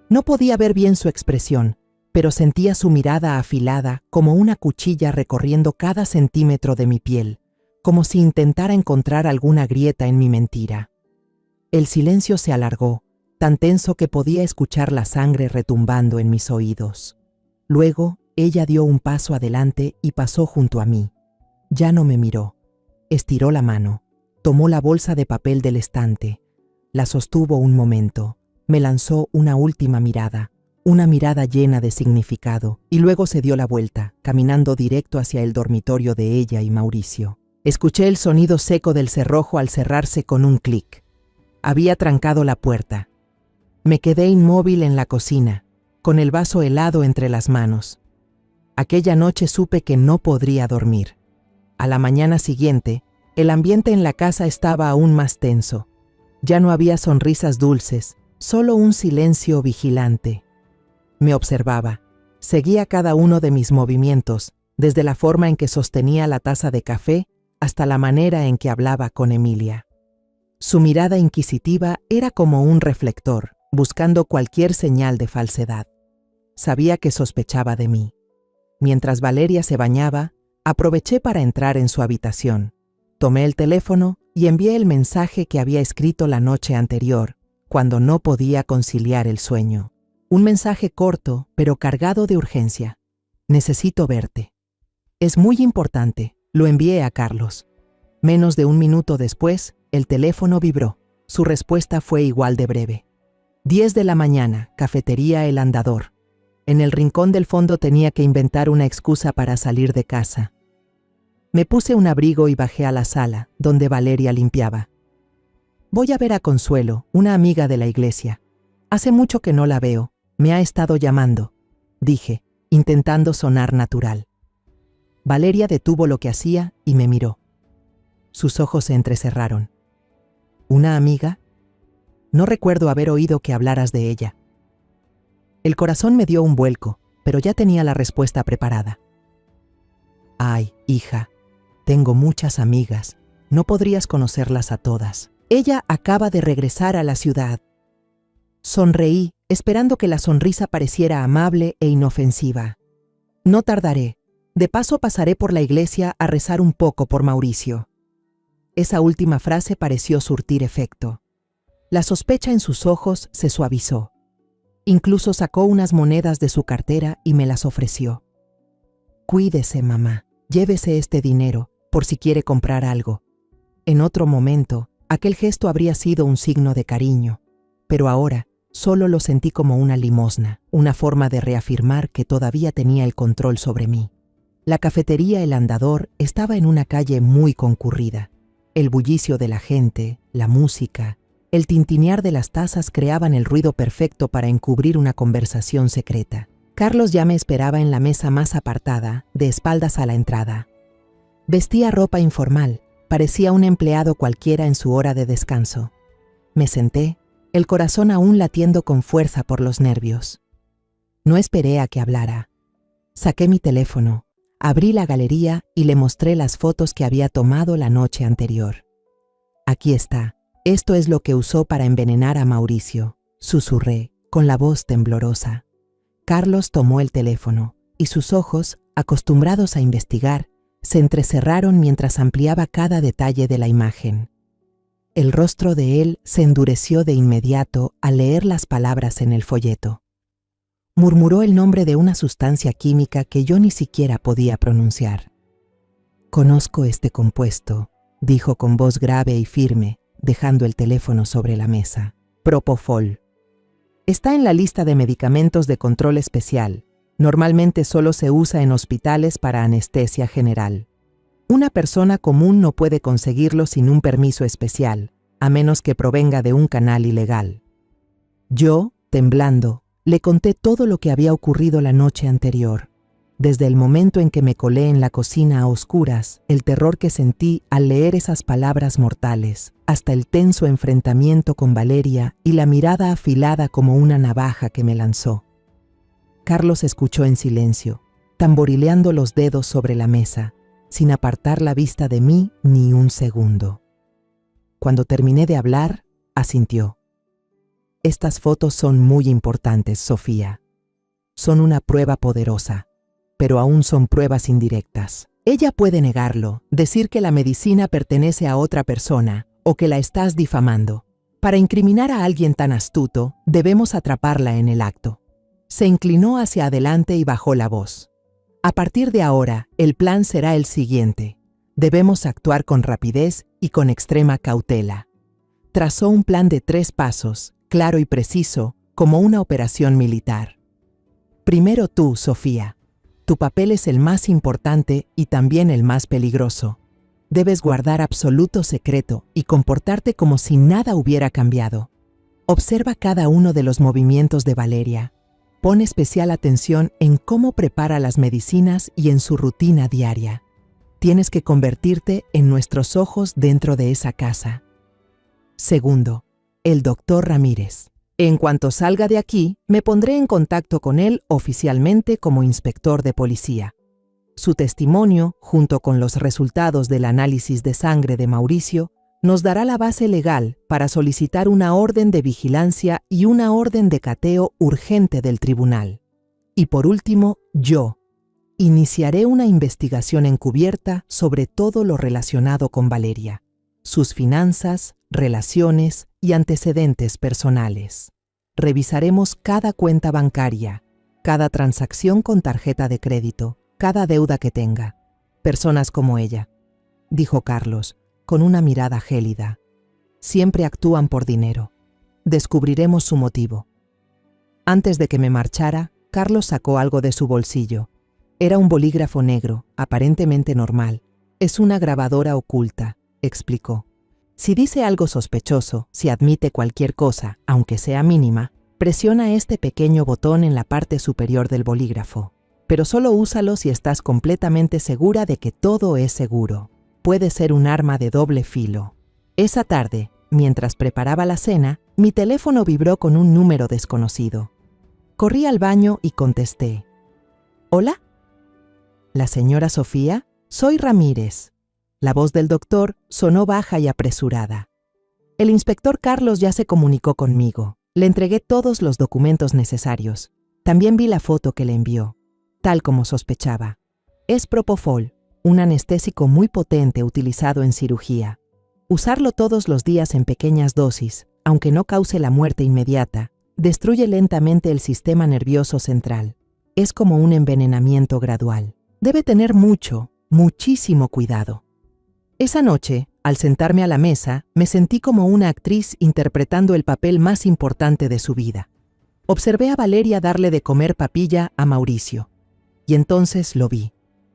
No podía ver bien su expresión, pero sentía su mirada afilada como una cuchilla recorriendo cada centímetro de mi piel, como si intentara encontrar alguna grieta en mi mentira. El silencio se alargó, tan tenso que podía escuchar la sangre retumbando en mis oídos. Luego, ella dio un paso adelante y pasó junto a mí. Ya no me miró. Estiró la mano, tomó la bolsa de papel del estante, la sostuvo un momento, me lanzó una última mirada, una mirada llena de significado, y luego se dio la vuelta, caminando directo hacia el dormitorio de ella y Mauricio. Escuché el sonido seco del cerrojo al cerrarse con un clic. Había trancado la puerta. Me quedé inmóvil en la cocina, con el vaso helado entre las manos. Aquella noche supe que no podría dormir. A la mañana siguiente, el ambiente en la casa estaba aún más tenso. Ya no había sonrisas dulces, solo un silencio vigilante. Me observaba, seguía cada uno de mis movimientos, desde la forma en que sostenía la taza de café hasta la manera en que hablaba con Emilia. Su mirada inquisitiva era como un reflector, buscando cualquier señal de falsedad. Sabía que sospechaba de mí. Mientras Valeria se bañaba, aproveché para entrar en su habitación. Tomé el teléfono y envié el mensaje que había escrito la noche anterior, cuando no podía conciliar el sueño. Un mensaje corto, pero cargado de urgencia. Necesito verte. Es muy importante. Lo envié a Carlos. Menos de un minuto después, el teléfono vibró. Su respuesta fue igual de breve. 10 de la mañana, cafetería El Andador. En el rincón del fondo tenía que inventar una excusa para salir de casa. Me puse un abrigo y bajé a la sala, donde Valeria limpiaba. Voy a ver a Consuelo, una amiga de la iglesia. Hace mucho que no la veo. Me ha estado llamando, dije, intentando sonar natural. Valeria detuvo lo que hacía y me miró. Sus ojos se entrecerraron. ¿Una amiga? No recuerdo haber oído que hablaras de ella. El corazón me dio un vuelco, pero ya tenía la respuesta preparada. Ay, hija, tengo muchas amigas. No podrías conocerlas a todas. Ella acaba de regresar a la ciudad. Sonreí, esperando que la sonrisa pareciera amable e inofensiva. No tardaré. De paso pasaré por la iglesia a rezar un poco por Mauricio. Esa última frase pareció surtir efecto. La sospecha en sus ojos se suavizó. Incluso sacó unas monedas de su cartera y me las ofreció. Cuídese, mamá. Llévese este dinero, por si quiere comprar algo. En otro momento, aquel gesto habría sido un signo de cariño, pero ahora solo lo sentí como una limosna, una forma de reafirmar que todavía tenía el control sobre mí. La cafetería El Andador estaba en una calle muy concurrida. El bullicio de la gente, la música, el tintinear de las tazas creaban el ruido perfecto para encubrir una conversación secreta. Carlos ya me esperaba en la mesa más apartada, de espaldas a la entrada. Vestía ropa informal, parecía un empleado cualquiera en su hora de descanso. Me senté, el corazón aún latiendo con fuerza por los nervios. No esperé a que hablara. Saqué mi teléfono, abrí la galería y le mostré las fotos que había tomado la noche anterior. Aquí está. Esto es lo que usó para envenenar a Mauricio, susurré, con la voz temblorosa. Carlos tomó el teléfono, y sus ojos, acostumbrados a investigar, se entrecerraron mientras ampliaba cada detalle de la imagen. El rostro de él se endureció de inmediato al leer las palabras en el folleto. Murmuró el nombre de una sustancia química que yo ni siquiera podía pronunciar. «Conozco este compuesto», dijo con voz grave y firme, dejando el teléfono sobre la mesa. «Propofol. Está en la lista de medicamentos de control especial. Normalmente solo se usa en hospitales para anestesia general. Una persona común no puede conseguirlo sin un permiso especial, a menos que provenga de un canal ilegal. Yo, temblando, le conté todo lo que había ocurrido la noche anterior. Desde el momento en que me colé en la cocina a oscuras, el terror que sentí al leer esas palabras mortales, hasta el tenso enfrentamiento con Valeria y la mirada afilada como una navaja que me lanzó. Carlos escuchó en silencio, tamborileando los dedos sobre la mesa, sin apartar la vista de mí ni un segundo. Cuando terminé de hablar, asintió. Estas fotos son muy importantes, Sofía. Son una prueba poderosa, pero aún son pruebas indirectas. Ella puede negarlo, decir que la medicina pertenece a otra persona o que la estás difamando. Para incriminar a alguien tan astuto, debemos atraparla en el acto. Se inclinó hacia adelante y bajó la voz. A partir de ahora, el plan será el siguiente. Debemos actuar con rapidez y con extrema cautela. Trazó un plan de 3 pasos, claro y preciso, como una operación militar. Primero tú, Sofía. Tu papel es el más importante y también el más peligroso. Debes guardar absoluto secreto y comportarte como si nada hubiera cambiado. Observa cada uno de los movimientos de Valeria. Pon especial atención en cómo prepara las medicinas y en su rutina diaria. Tienes que convertirte en nuestros ojos dentro de esa casa. Segundo, el doctor Ramírez. En cuanto salga de aquí, me pondré en contacto con él oficialmente como inspector de policía. Su testimonio, junto con los resultados del análisis de sangre de Mauricio, nos dará la base legal para solicitar una orden de vigilancia y una orden de cateo urgente del tribunal. Y por último, yo iniciaré una investigación encubierta sobre todo lo relacionado con Valeria, sus finanzas, relaciones y antecedentes personales. Revisaremos cada cuenta bancaria, cada transacción con tarjeta de crédito, cada deuda que tenga. Personas como ella, dijo Carlos, con una mirada gélida. Siempre actúan por dinero. Descubriremos su motivo. Antes de que me marchara, Carlos sacó algo de su bolsillo. Era un bolígrafo negro, aparentemente normal. Es una grabadora oculta, explicó. Si dice algo sospechoso, si admite cualquier cosa, aunque sea mínima, presiona este pequeño botón en la parte superior del bolígrafo. Pero solo úsalo si estás completamente segura de que todo es seguro. Puede ser un arma de doble filo. Esa tarde, mientras preparaba la cena, mi teléfono vibró con un número desconocido. Corrí al baño y contesté. ¿Hola? ¿La señora Sofía? Soy Ramírez. La voz del doctor sonó baja y apresurada. El inspector Carlos ya se comunicó conmigo. Le entregué todos los documentos necesarios. También vi la foto que le envió. Tal como sospechaba. Es Propofol, un anestésico muy potente utilizado en cirugía. Usarlo todos los días en pequeñas dosis, aunque no cause la muerte inmediata, destruye lentamente el sistema nervioso central. Es como un envenenamiento gradual. Debe tener muchísimo cuidado. Esa noche, al sentarme a la mesa, me sentí como una actriz interpretando el papel más importante de su vida. Observé a Valeria darle de comer papilla a Mauricio. Y entonces lo vi.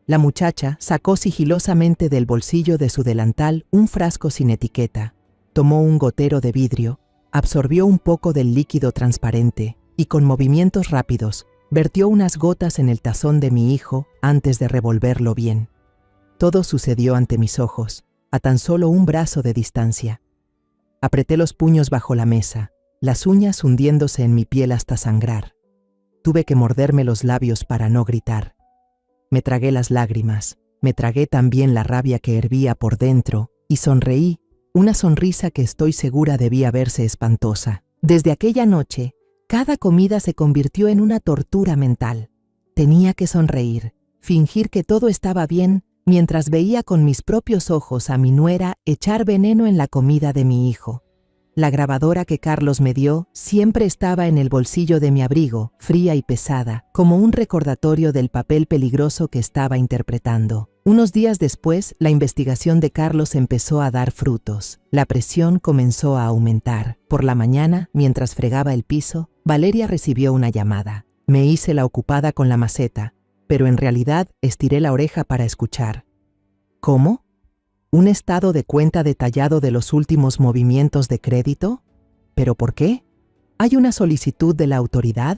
La muchacha sacó sigilosamente del bolsillo de su delantal un frasco sin etiqueta, tomó un gotero de vidrio, absorbió un poco del líquido transparente y con movimientos rápidos vertió unas gotas en el tazón de mi hijo antes de revolverlo bien. Todo sucedió ante mis ojos, a tan solo un brazo de distancia. Apreté los puños bajo la mesa, las uñas hundiéndose en mi piel hasta sangrar. Tuve que morderme los labios para no gritar. Me tragué las lágrimas, me tragué también la rabia que hervía por dentro y sonreí, una sonrisa que estoy segura debía verse espantosa. Desde aquella noche, cada comida se convirtió en una tortura mental. Tenía que sonreír, fingir que todo estaba bien, mientras veía con mis propios ojos a mi nuera echar veneno en la comida de mi hijo. La grabadora que Carlos me dio siempre estaba en el bolsillo de mi abrigo, fría y pesada, como un recordatorio del papel peligroso que estaba interpretando. Unos días después, la investigación de Carlos empezó a dar frutos. La presión comenzó a aumentar. Por la mañana, mientras fregaba el piso, Valeria recibió una llamada. Me hice la ocupada con la maceta, pero en realidad estiré la oreja para escuchar. ¿Cómo? ¿Un estado de cuenta detallado de los últimos movimientos de crédito? ¿Pero por qué? ¿Hay una solicitud de la autoridad?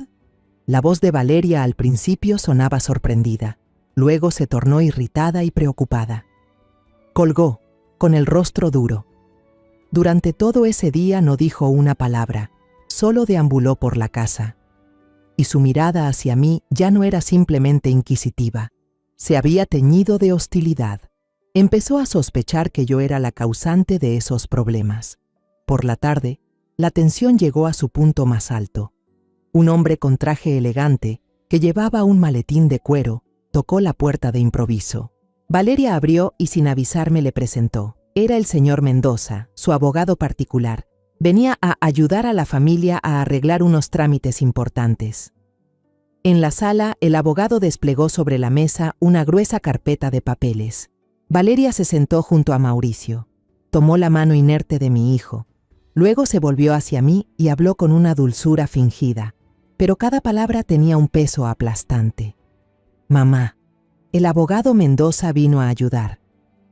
La voz de Valeria al principio sonaba sorprendida, luego se tornó irritada y preocupada. Colgó, con el rostro duro. Durante todo ese día no dijo una palabra, solo deambuló por la casa. Y su mirada hacia mí ya no era simplemente inquisitiva, se había teñido de hostilidad. Empezó a sospechar que yo era la causante de esos problemas. Por la tarde, la tensión llegó a su punto más alto. Un hombre con traje elegante, que llevaba un maletín de cuero, tocó la puerta de improviso. Valeria abrió y sin avisarme le presentó. Era el señor Mendoza, su abogado particular. Venía a ayudar a la familia a arreglar unos trámites importantes. En la sala, el abogado desplegó sobre la mesa una gruesa carpeta de papeles. Valeria se sentó junto a Mauricio. Tomó la mano inerte de mi hijo. Luego se volvió hacia mí y habló con una dulzura fingida, pero cada palabra tenía un peso aplastante. Mamá, el abogado Mendoza vino a ayudar.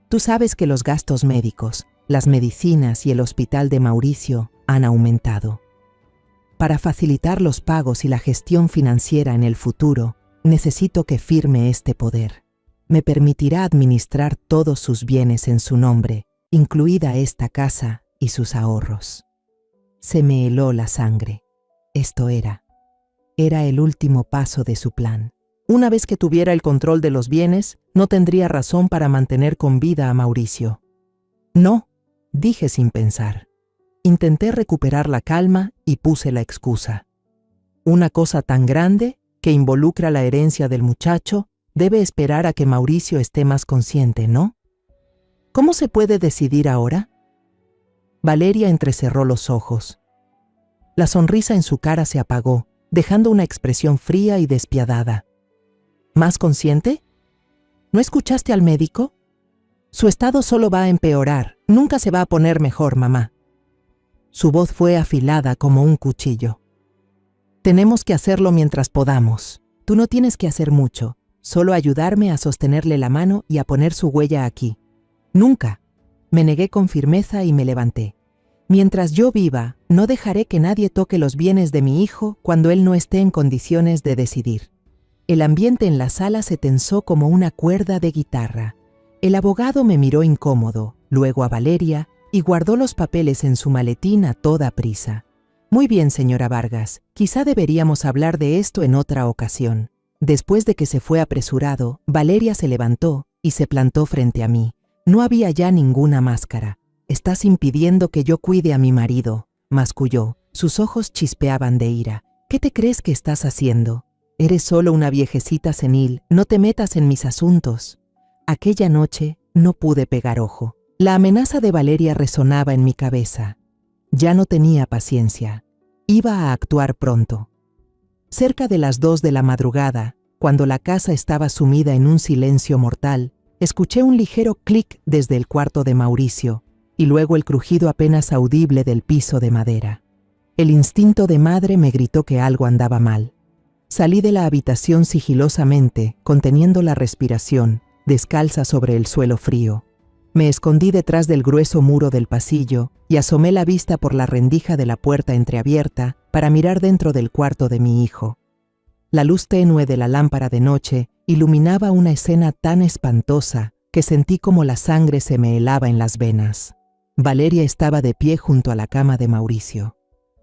Tú sabes que los gastos médicos, las medicinas y el hospital de Mauricio han aumentado. Para facilitar los pagos y la gestión financiera en el futuro, necesito que firme este poder. Me permitirá administrar todos sus bienes en su nombre, incluida esta casa y sus ahorros. Se me heló la sangre. Esto era el último paso de su plan. Una vez que tuviera el control de los bienes, no tendría razón para mantener con vida a Mauricio. No, dije sin pensar. Intenté recuperar la calma y puse la excusa. Una cosa tan grande, que involucra la herencia del muchacho, debe esperar a que Mauricio esté más consciente, ¿no? ¿Cómo se puede decidir ahora? Valeria entrecerró los ojos. La sonrisa en su cara se apagó, dejando una expresión fría y despiadada. ¿Más consciente? ¿No escuchaste al médico? Su estado solo va a empeorar, nunca se va a poner mejor, mamá. Su voz fue afilada como un cuchillo. Tenemos que hacerlo mientras podamos. Tú no tienes que hacer mucho, solo ayudarme a sostenerle la mano y a poner su huella aquí. Nunca. Me negué con firmeza y me levanté. Mientras yo viva, no dejaré que nadie toque los bienes de mi hijo cuando él no esté en condiciones de decidir. El ambiente en la sala se tensó como una cuerda de guitarra. El abogado me miró incómodo, luego a Valeria, y guardó los papeles en su maletín a toda prisa. Muy bien, señora Vargas, quizá deberíamos hablar de esto en otra ocasión. Después de que se fue apresurado, Valeria se levantó y se plantó frente a mí. No había ya ninguna máscara. Estás impidiendo que yo cuide a mi marido, masculló. Sus ojos chispeaban de ira. ¿Qué te crees que estás haciendo? Eres solo una viejecita senil, no te metas en mis asuntos. Aquella noche no pude pegar ojo. La amenaza de Valeria resonaba en mi cabeza. Ya no tenía paciencia. Iba a actuar pronto. Cerca de las 2 de la madrugada, cuando la casa estaba sumida en un silencio mortal, escuché un ligero clic desde el cuarto de Mauricio y luego el crujido apenas audible del piso de madera. El instinto de madre me gritó que algo andaba mal. Salí de la habitación sigilosamente, conteniendo la respiración, descalza sobre el suelo frío. Me escondí detrás del grueso muro del pasillo y asomé la vista por la rendija de la puerta entreabierta para mirar dentro del cuarto de mi hijo. La luz tenue de la lámpara de noche iluminaba una escena tan espantosa que sentí como la sangre se me helaba en las venas. Valeria estaba de pie junto a la cama de Mauricio.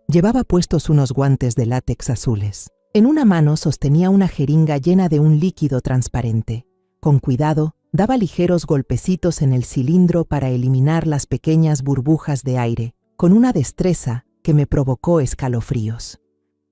Llevaba puestos unos guantes de látex azules. En una mano sostenía una jeringa llena de un líquido transparente. Con cuidado, daba ligeros golpecitos en el cilindro para eliminar las pequeñas burbujas de aire, con una destreza que me provocó escalofríos.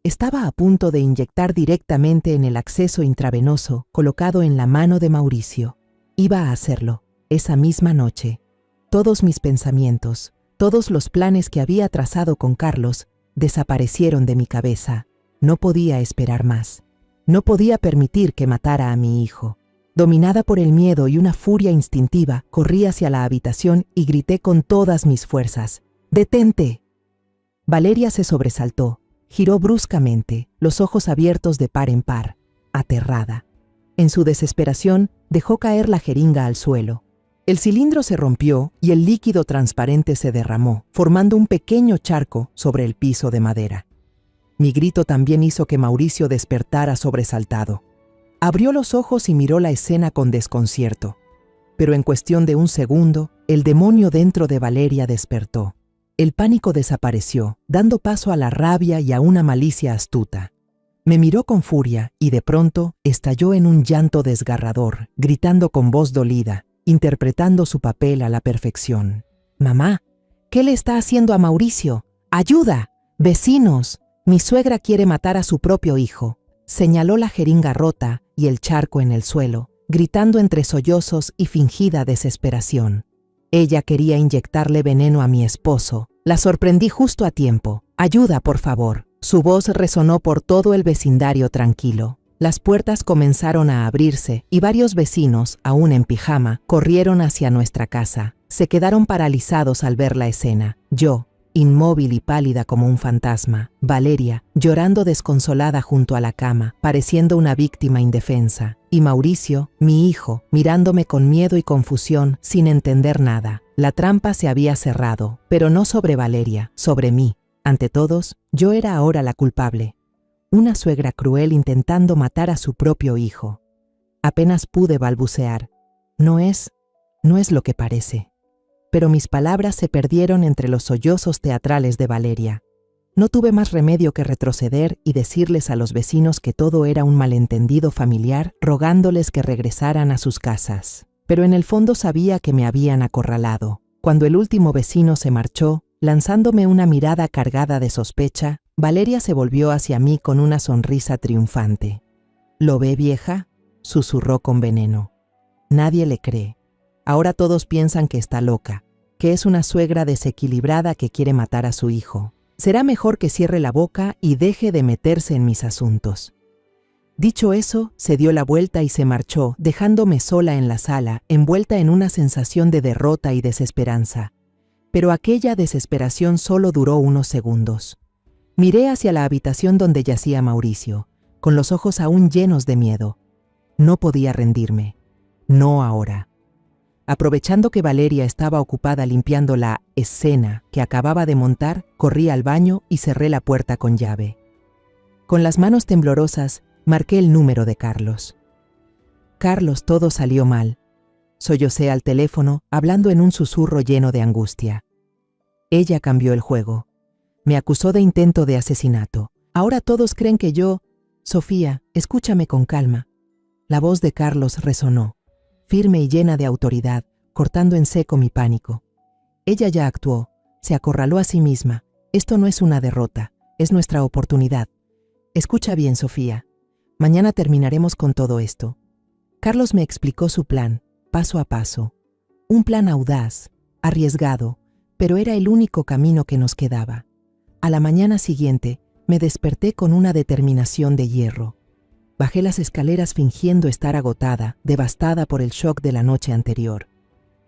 Estaba a punto de inyectar directamente en el acceso intravenoso colocado en la mano de Mauricio. Iba a hacerlo, esa misma noche. Todos mis pensamientos, todos los planes que había trazado con Carlos, desaparecieron de mi cabeza. No podía esperar más. No podía permitir que matara a mi hijo. Dominada por el miedo y una furia instintiva, corrí hacia la habitación y grité con todas mis fuerzas: ¡Detente! Valeria se sobresaltó, giró bruscamente, los ojos abiertos de par en par, aterrada. En su desesperación, dejó caer la jeringa al suelo. El cilindro se rompió y el líquido transparente se derramó, formando un pequeño charco sobre el piso de madera. Mi grito también hizo que Mauricio despertara sobresaltado. Abrió los ojos y miró la escena con desconcierto. Pero en cuestión de un segundo, el demonio dentro de Valeria despertó. El pánico desapareció, dando paso a la rabia y a una malicia astuta. Me miró con furia y de pronto estalló en un llanto desgarrador, gritando con voz dolida, interpretando su papel a la perfección. «Mamá, ¿qué le está haciendo a Mauricio? ¡Ayuda! ¡Vecinos! Mi suegra quiere matar a su propio hijo». Señaló la jeringa rota y el charco en el suelo, gritando entre sollozos y fingida desesperación. Ella quería inyectarle veneno a mi esposo. La sorprendí justo a tiempo. «Ayuda, por favor». Su voz resonó por todo el vecindario tranquilo. Las puertas comenzaron a abrirse y varios vecinos, aún en pijama, corrieron hacia nuestra casa. Se quedaron paralizados al ver la escena. Yo, inmóvil y pálida como un fantasma. Valeria, llorando desconsolada junto a la cama, pareciendo una víctima indefensa. Y Mauricio, mi hijo, mirándome con miedo y confusión, sin entender nada. La trampa se había cerrado, pero no sobre Valeria, sobre mí. Ante todos, yo era ahora la culpable. Una suegra cruel intentando matar a su propio hijo. Apenas pude balbucear. No es lo que parece. Pero mis palabras se perdieron entre los sollozos teatrales de Valeria. No tuve más remedio que retroceder y decirles a los vecinos que todo era un malentendido familiar, rogándoles que regresaran a sus casas. Pero en el fondo sabía que me habían acorralado. Cuando el último vecino se marchó, lanzándome una mirada cargada de sospecha, Valeria se volvió hacia mí con una sonrisa triunfante. «¿Lo ve, vieja?», susurró con veneno. Nadie le cree. Ahora todos piensan que está loca, que es una suegra desequilibrada que quiere matar a su hijo. Será mejor que cierre la boca y deje de meterse en mis asuntos. Dicho eso, se dio la vuelta y se marchó, dejándome sola en la sala, envuelta en una sensación de derrota y desesperanza. Pero aquella desesperación solo duró unos segundos. Miré hacia la habitación donde yacía Mauricio, con los ojos aún llenos de miedo. No podía rendirme. No ahora. Aprovechando que Valeria estaba ocupada limpiando la escena que acababa de montar, corrí al baño y cerré la puerta con llave. Con las manos temblorosas, marqué el número de Carlos. «Carlos, todo salió mal», sollocé al teléfono, hablando en un susurro lleno de angustia. Ella cambió el juego. Me acusó de intento de asesinato. Ahora todos creen que yo... «Sofía, escúchame con calma». La voz de Carlos resonó, firme y llena de autoridad, cortando en seco mi pánico. Ella ya actuó, se acorraló a sí misma. Esto no es una derrota, es nuestra oportunidad. Escucha bien, Sofía. Mañana terminaremos con todo esto. Carlos me explicó su plan, paso a paso. Un plan audaz, arriesgado, pero era el único camino que nos quedaba. A la mañana siguiente, me desperté con una determinación de hierro. Bajé las escaleras fingiendo estar agotada, devastada por el shock de la noche anterior.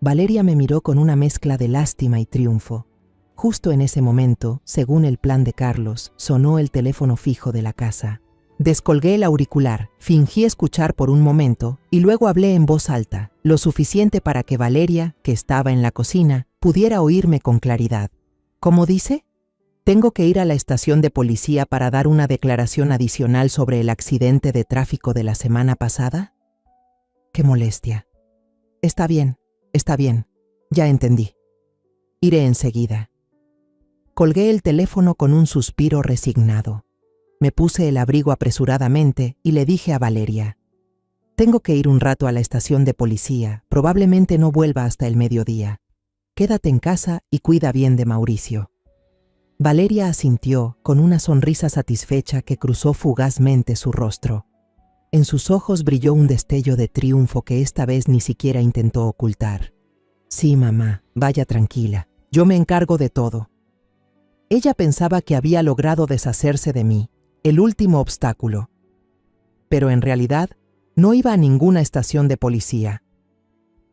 Valeria me miró con una mezcla de lástima y triunfo. Justo en ese momento, según el plan de Carlos, sonó el teléfono fijo de la casa. Descolgué el auricular, fingí escuchar por un momento y luego hablé en voz alta, lo suficiente para que Valeria, que estaba en la cocina, pudiera oírme con claridad. ¿Cómo dice? ¿Tengo que ir a la estación de policía para dar una declaración adicional sobre el accidente de tráfico de la semana pasada? ¡Qué molestia! Está bien, ya entendí. Iré enseguida. Colgué el teléfono con un suspiro resignado. Me puse el abrigo apresuradamente y le dije a Valeria: «Tengo que ir un rato a la estación de policía, probablemente no vuelva hasta el mediodía. Quédate en casa y cuida bien de Mauricio». Valeria asintió con una sonrisa satisfecha que cruzó fugazmente su rostro. En sus ojos brilló un destello de triunfo que esta vez ni siquiera intentó ocultar. «Sí, mamá, vaya tranquila, yo me encargo de todo». Ella pensaba que había logrado deshacerse de mí, el último obstáculo. Pero en realidad, no iba a ninguna estación de policía.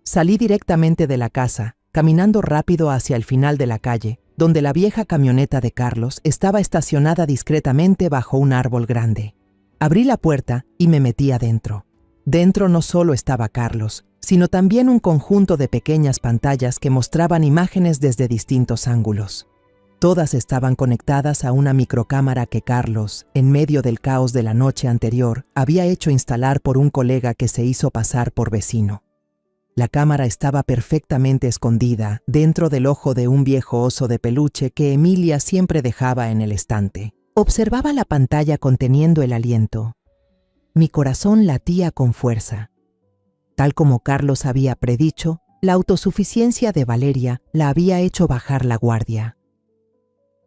Salí directamente de la casa, caminando rápido hacia el final de la calle, donde la vieja camioneta de Carlos estaba estacionada discretamente bajo un árbol grande. Abrí la puerta y me metí adentro. Dentro no solo estaba Carlos, sino también un conjunto de pequeñas pantallas que mostraban imágenes desde distintos ángulos. Todas estaban conectadas a una microcámara que Carlos, en medio del caos de la noche anterior, había hecho instalar por un colega que se hizo pasar por vecino. La cámara estaba perfectamente escondida dentro del ojo de un viejo oso de peluche que Emilia siempre dejaba en el estante. Observaba la pantalla conteniendo el aliento. Mi corazón latía con fuerza. Tal como Carlos había predicho, la autosuficiencia de Valeria la había hecho bajar la guardia.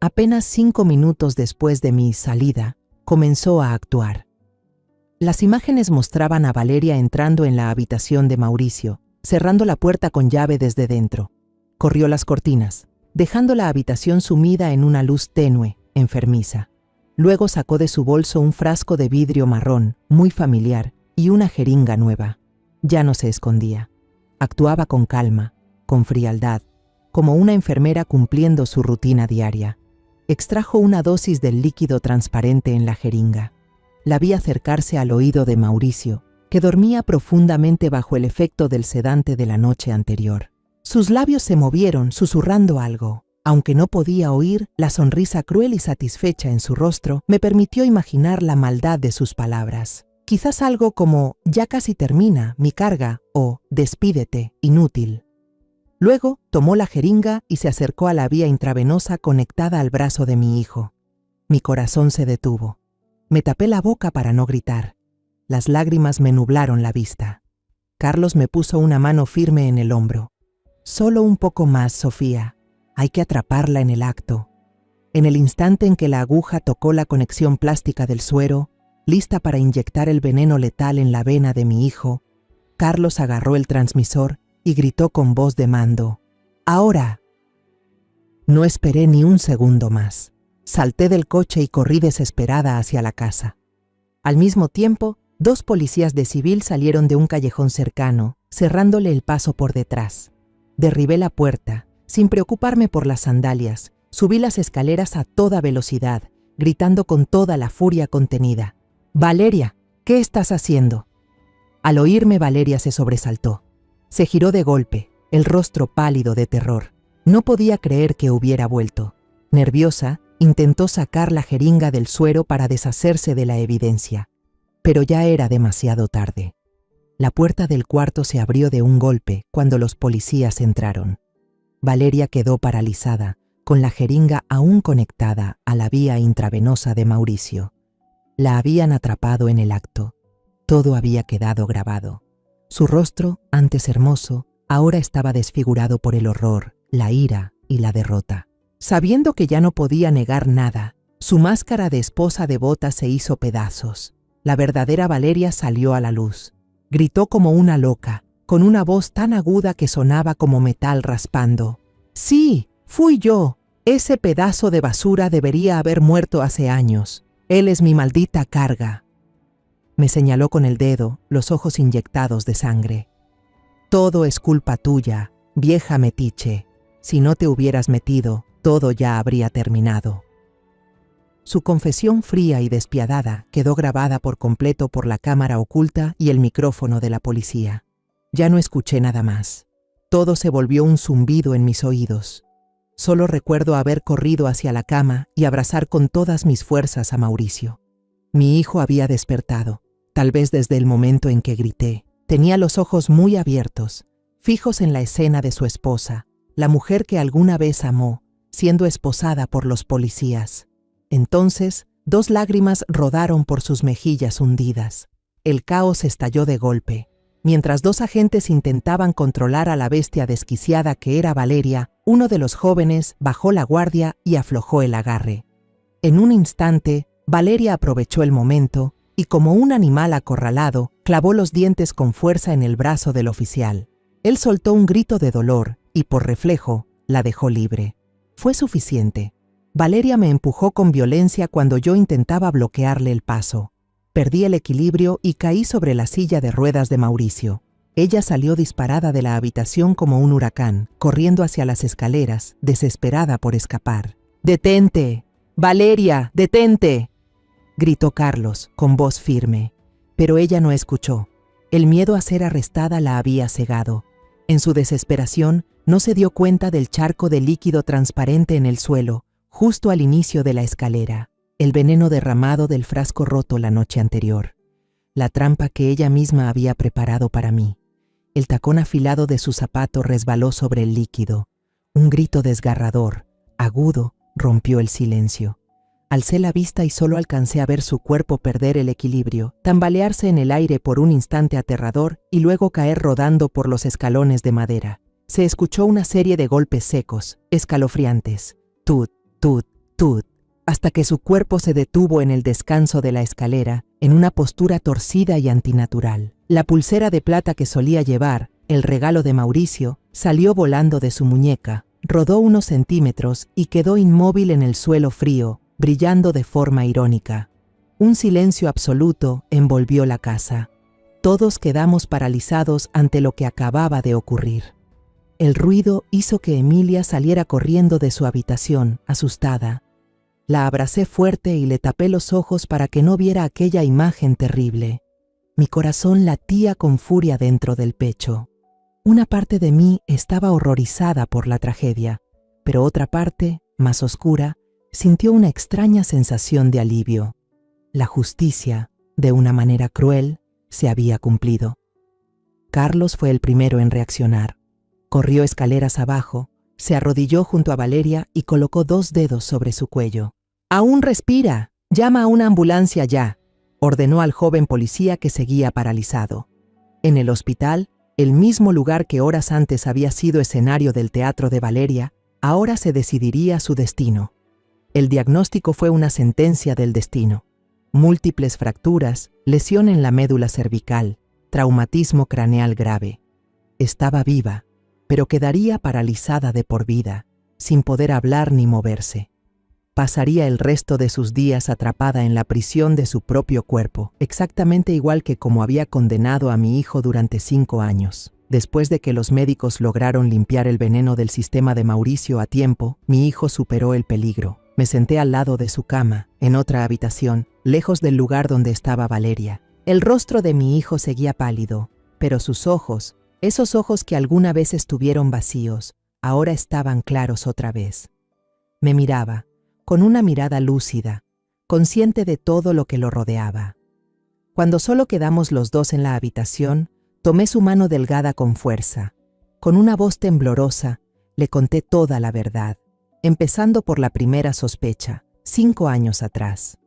Apenas 5 minutos después de mi salida, comenzó a actuar. Las imágenes mostraban a Valeria entrando en la habitación de Mauricio, cerrando la puerta con llave desde dentro. Corrió las cortinas, dejando la habitación sumida en una luz tenue, enfermiza. Luego sacó de su bolso un frasco de vidrio marrón, muy familiar, y una jeringa nueva. Ya no se escondía. Actuaba con calma, con frialdad, como una enfermera cumpliendo su rutina diaria. Extrajo una dosis del líquido transparente en la jeringa. La vi acercarse al oído de Mauricio, que dormía profundamente bajo el efecto del sedante de la noche anterior. Sus labios se movieron, susurrando algo. Aunque no podía oír, la sonrisa cruel y satisfecha en su rostro me permitió imaginar la maldad de sus palabras. Quizás algo como «ya casi termina, mi carga» o «despídete, inútil». Luego tomó la jeringa y se acercó a la vía intravenosa conectada al brazo de mi hijo. Mi corazón se detuvo. Me tapé la boca para no gritar. Las lágrimas me nublaron la vista. Carlos me puso una mano firme en el hombro. «Solo un poco más, Sofía. Hay que atraparla en el acto». En el instante en que la aguja tocó la conexión plástica del suero, lista para inyectar el veneno letal en la vena de mi hijo, Carlos agarró el transmisor y gritó con voz de mando: «¡Ahora!». No esperé ni un segundo más. Salté del coche y corrí desesperada hacia la casa. Al mismo tiempo, 2 policías de civil salieron de un callejón cercano, cerrándole el paso por detrás. Derribé la puerta, sin preocuparme por las sandalias. Subí las escaleras a toda velocidad, gritando con toda la furia contenida: «Valeria, ¿qué estás haciendo?». Al oírme, Valeria se sobresaltó. Se giró de golpe, el rostro pálido de terror. No podía creer que hubiera vuelto. Nerviosa, intentó sacar la jeringa del suero para deshacerse de la evidencia. Pero ya era demasiado tarde. La puerta del cuarto se abrió de un golpe cuando los policías entraron. Valeria quedó paralizada, con la jeringa aún conectada a la vía intravenosa de Mauricio. La habían atrapado en el acto. Todo había quedado grabado. Su rostro, antes hermoso, ahora estaba desfigurado por el horror, la ira y la derrota. Sabiendo que ya no podía negar nada, su máscara de esposa devota se hizo pedazos. La verdadera Valeria salió a la luz. Gritó como una loca, con una voz tan aguda que sonaba como metal raspando: «Sí, fui yo. Ese pedazo de basura debería haber muerto hace años. Él es mi maldita carga». Me señaló con el dedo, los ojos inyectados de sangre. «Todo es culpa tuya, vieja metiche. Si no te hubieras metido, todo ya habría terminado». Su confesión fría y despiadada quedó grabada por completo por la cámara oculta y el micrófono de la policía. Ya no escuché nada más. Todo se volvió un zumbido en mis oídos. Solo recuerdo haber corrido hacia la cama y abrazar con todas mis fuerzas a Mauricio. Mi hijo había despertado, tal vez desde el momento en que grité. Tenía los ojos muy abiertos, fijos en la escena de su esposa, la mujer que alguna vez amó, siendo esposada por los policías. Entonces, 2 lágrimas rodaron por sus mejillas hundidas. El caos estalló de golpe. Mientras 2 agentes intentaban controlar a la bestia desquiciada que era Valeria, uno de los jóvenes bajó la guardia y aflojó el agarre. En un instante, Valeria aprovechó el momento y, como un animal acorralado, clavó los dientes con fuerza en el brazo del oficial. Él soltó un grito de dolor y, por reflejo, la dejó libre. Fue suficiente. Valeria me empujó con violencia cuando yo intentaba bloquearle el paso. Perdí el equilibrio y caí sobre la silla de ruedas de Mauricio. Ella salió disparada de la habitación como un huracán, corriendo hacia las escaleras, desesperada por escapar. «¡Detente! ¡Valeria, detente!», gritó Carlos, con voz firme. Pero ella no escuchó. El miedo a ser arrestada la había cegado. En su desesperación, no se dio cuenta del charco de líquido transparente en el suelo, justo al inicio de la escalera, el veneno derramado del frasco roto la noche anterior, la trampa que ella misma había preparado para mí. El tacón afilado de su zapato resbaló sobre el líquido. Un grito desgarrador, agudo, rompió el silencio. Alcé la vista y solo alcancé a ver su cuerpo perder el equilibrio, tambalearse en el aire por un instante aterrador y luego caer rodando por los escalones de madera. Se escuchó una serie de golpes secos, escalofriantes. Tut, tut, tut, hasta que su cuerpo se detuvo en el descanso de la escalera, en una postura torcida y antinatural. La pulsera de plata que solía llevar, el regalo de Mauricio, salió volando de su muñeca, rodó unos centímetros y quedó inmóvil en el suelo frío, brillando de forma irónica. Un silencio absoluto envolvió la casa. Todos quedamos paralizados ante lo que acababa de ocurrir. El ruido hizo que Emilia saliera corriendo de su habitación, asustada. La abracé fuerte y le tapé los ojos para que no viera aquella imagen terrible. Mi corazón latía con furia dentro del pecho. Una parte de mí estaba horrorizada por la tragedia, pero otra parte, más oscura, sintió una extraña sensación de alivio. La justicia, de una manera cruel, se había cumplido. Carlos fue el primero en reaccionar. Corrió escaleras abajo, se arrodilló junto a Valeria y colocó 2 dedos sobre su cuello. «¡Aún respira! ¡Llama a una ambulancia ya!», ordenó al joven policía que seguía paralizado. En el hospital, el mismo lugar que horas antes había sido escenario del teatro de Valeria, ahora se decidiría su destino. El diagnóstico fue una sentencia del destino. Múltiples fracturas, lesión en la médula cervical, traumatismo craneal grave. Estaba viva, pero quedaría paralizada de por vida, sin poder hablar ni moverse. Pasaría el resto de sus días atrapada en la prisión de su propio cuerpo, exactamente igual que como había condenado a mi hijo durante 5 años. Después de que los médicos lograron limpiar el veneno del sistema de Mauricio a tiempo, mi hijo superó el peligro. Me senté al lado de su cama, en otra habitación, lejos del lugar donde estaba Valeria. El rostro de mi hijo seguía pálido, pero sus ojos, esos ojos que alguna vez estuvieron vacíos, ahora estaban claros otra vez. Me miraba, con una mirada lúcida, consciente de todo lo que lo rodeaba. Cuando solo quedamos los dos en la habitación, tomé su mano delgada con fuerza. Con una voz temblorosa, le conté toda la verdad, empezando por la primera sospecha, 5 años atrás.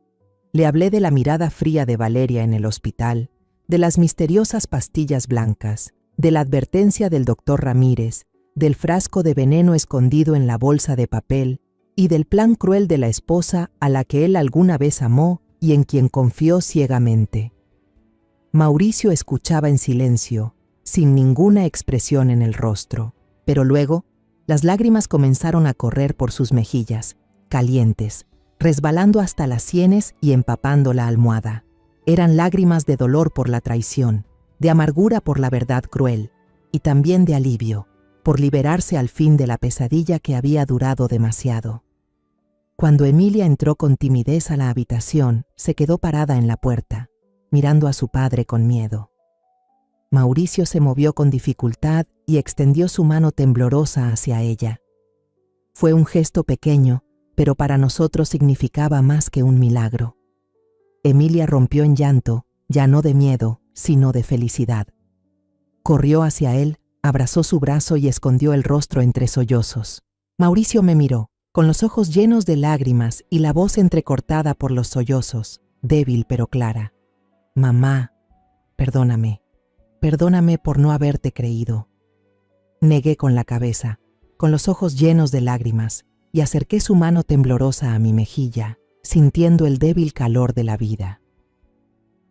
Le hablé de la mirada fría de Valeria en el hospital, de las misteriosas pastillas blancas, de la advertencia del doctor Ramírez, del frasco de veneno escondido en la bolsa de papel y del plan cruel de la esposa a la que él alguna vez amó y en quien confió ciegamente. Mauricio escuchaba en silencio, sin ninguna expresión en el rostro, pero luego las lágrimas comenzaron a correr por sus mejillas, calientes, resbalando hasta las sienes y empapando la almohada. Eran lágrimas de dolor por la traición, de amargura por la verdad cruel, y también de alivio, por liberarse al fin de la pesadilla que había durado demasiado. Cuando Emilia entró con timidez a la habitación, se quedó parada en la puerta, mirando a su padre con miedo. Mauricio se movió con dificultad y extendió su mano temblorosa hacia ella. Fue un gesto pequeño, pero para nosotros significaba más que un milagro. Emilia rompió en llanto, ya no de miedo, sino de felicidad. Corrió hacia él, abrazó su brazo y escondió el rostro entre sollozos. Mauricio me miró, con los ojos llenos de lágrimas y la voz entrecortada por los sollozos, débil pero clara. «Mamá, perdóname. Perdóname por no haberte creído». Negué con la cabeza, con los ojos llenos de lágrimas, y acerqué su mano temblorosa a mi mejilla, sintiendo el débil calor de la vida.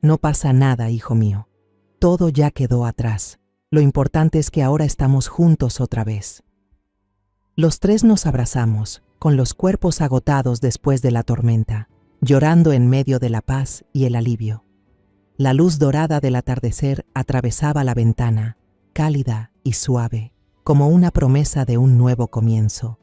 «No pasa nada, hijo mío. Todo ya quedó atrás. Lo importante es que ahora estamos juntos otra vez». Los 3 nos abrazamos, con los cuerpos agotados después de la tormenta, llorando en medio de la paz y el alivio. La luz dorada del atardecer atravesaba la ventana, cálida y suave, como una promesa de un nuevo comienzo,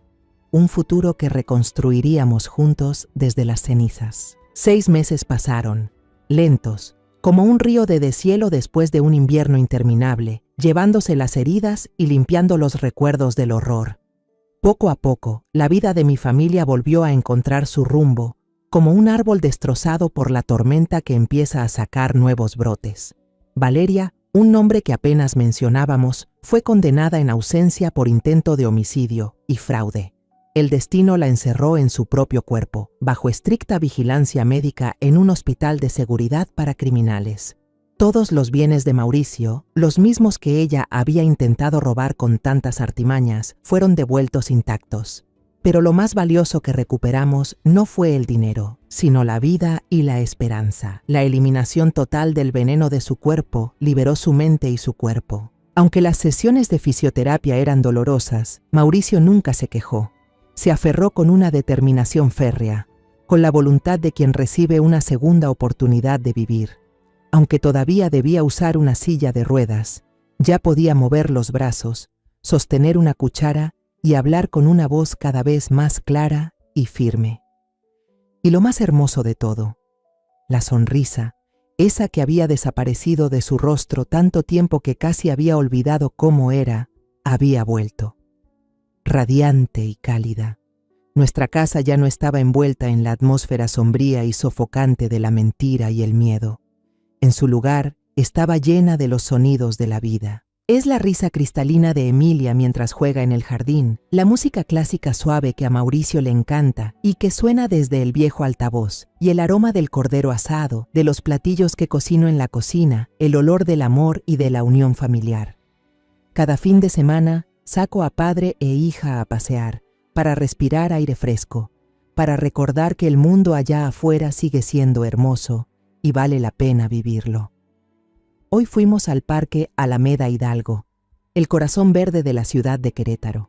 un futuro que reconstruiríamos juntos desde las cenizas. 6 meses pasaron, lentos, como un río de deshielo después de un invierno interminable, llevándose las heridas y limpiando los recuerdos del horror. Poco a poco, la vida de mi familia volvió a encontrar su rumbo, como un árbol destrozado por la tormenta que empieza a sacar nuevos brotes. Valeria, un nombre que apenas mencionábamos, fue condenada en ausencia por intento de homicidio y fraude. El destino la encerró en su propio cuerpo, bajo estricta vigilancia médica en un hospital de seguridad para criminales. Todos los bienes de Mauricio, los mismos que ella había intentado robar con tantas artimañas, fueron devueltos intactos. Pero lo más valioso que recuperamos no fue el dinero, sino la vida y la esperanza. La eliminación total del veneno de su cuerpo liberó su mente y su cuerpo. Aunque las sesiones de fisioterapia eran dolorosas, Mauricio nunca se quejó. Se aferró con una determinación férrea, con la voluntad de quien recibe una segunda oportunidad de vivir. Aunque todavía debía usar una silla de ruedas, ya podía mover los brazos, sostener una cuchara y hablar con una voz cada vez más clara y firme. Y lo más hermoso de todo, la sonrisa, esa que había desaparecido de su rostro tanto tiempo que casi había olvidado cómo era, había vuelto. Radiante y cálida. Nuestra casa ya no estaba envuelta en la atmósfera sombría y sofocante de la mentira y el miedo. En su lugar, estaba llena de los sonidos de la vida. Es la risa cristalina de Emilia mientras juega en el jardín, la música clásica suave que a Mauricio le encanta y que suena desde el viejo altavoz, y el aroma del cordero asado, de los platillos que cocino en la cocina, el olor del amor y de la unión familiar. Cada fin de semana, saco a padre e hija a pasear, para respirar aire fresco, para recordar que el mundo allá afuera sigue siendo hermoso y vale la pena vivirlo. Hoy fuimos al Parque Alameda Hidalgo, el corazón verde de la ciudad de Querétaro.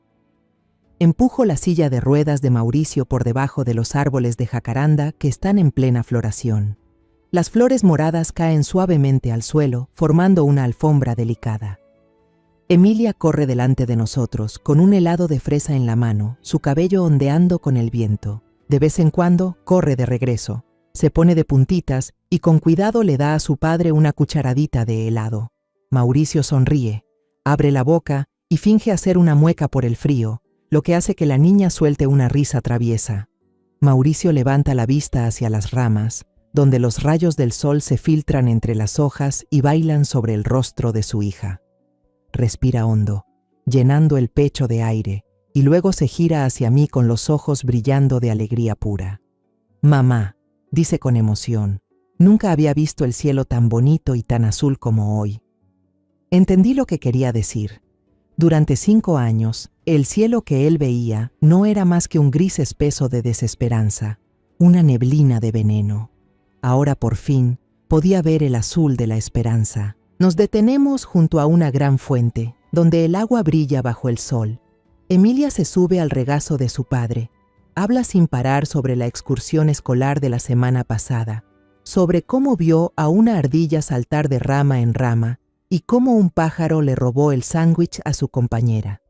Empujo la silla de ruedas de Mauricio por debajo de los árboles de jacaranda que están en plena floración. Las flores moradas caen suavemente al suelo, formando una alfombra delicada. Emilia corre delante de nosotros, con un helado de fresa en la mano, su cabello ondeando con el viento. De vez en cuando, corre de regreso. Se pone de puntitas y con cuidado le da a su padre una cucharadita de helado. Mauricio sonríe, abre la boca y finge hacer una mueca por el frío, lo que hace que la niña suelte una risa traviesa. Mauricio levanta la vista hacia las ramas, donde los rayos del sol se filtran entre las hojas y bailan sobre el rostro de su hija. Respira hondo, llenando el pecho de aire, y luego se gira hacia mí con los ojos brillando de alegría pura. «Mamá», dice con emoción, «nunca había visto el cielo tan bonito y tan azul como hoy». Entendí lo que quería decir. Durante 5 años, el cielo que él veía no era más que un gris espeso de desesperanza, una neblina de veneno. Ahora por fin podía ver el azul de la esperanza. Nos detenemos junto a una gran fuente, donde el agua brilla bajo el sol. Emilia se sube al regazo de su padre. Habla sin parar sobre la excursión escolar de la semana pasada, sobre cómo vio a una ardilla saltar de rama en rama y cómo un pájaro le robó el sándwich a su compañera.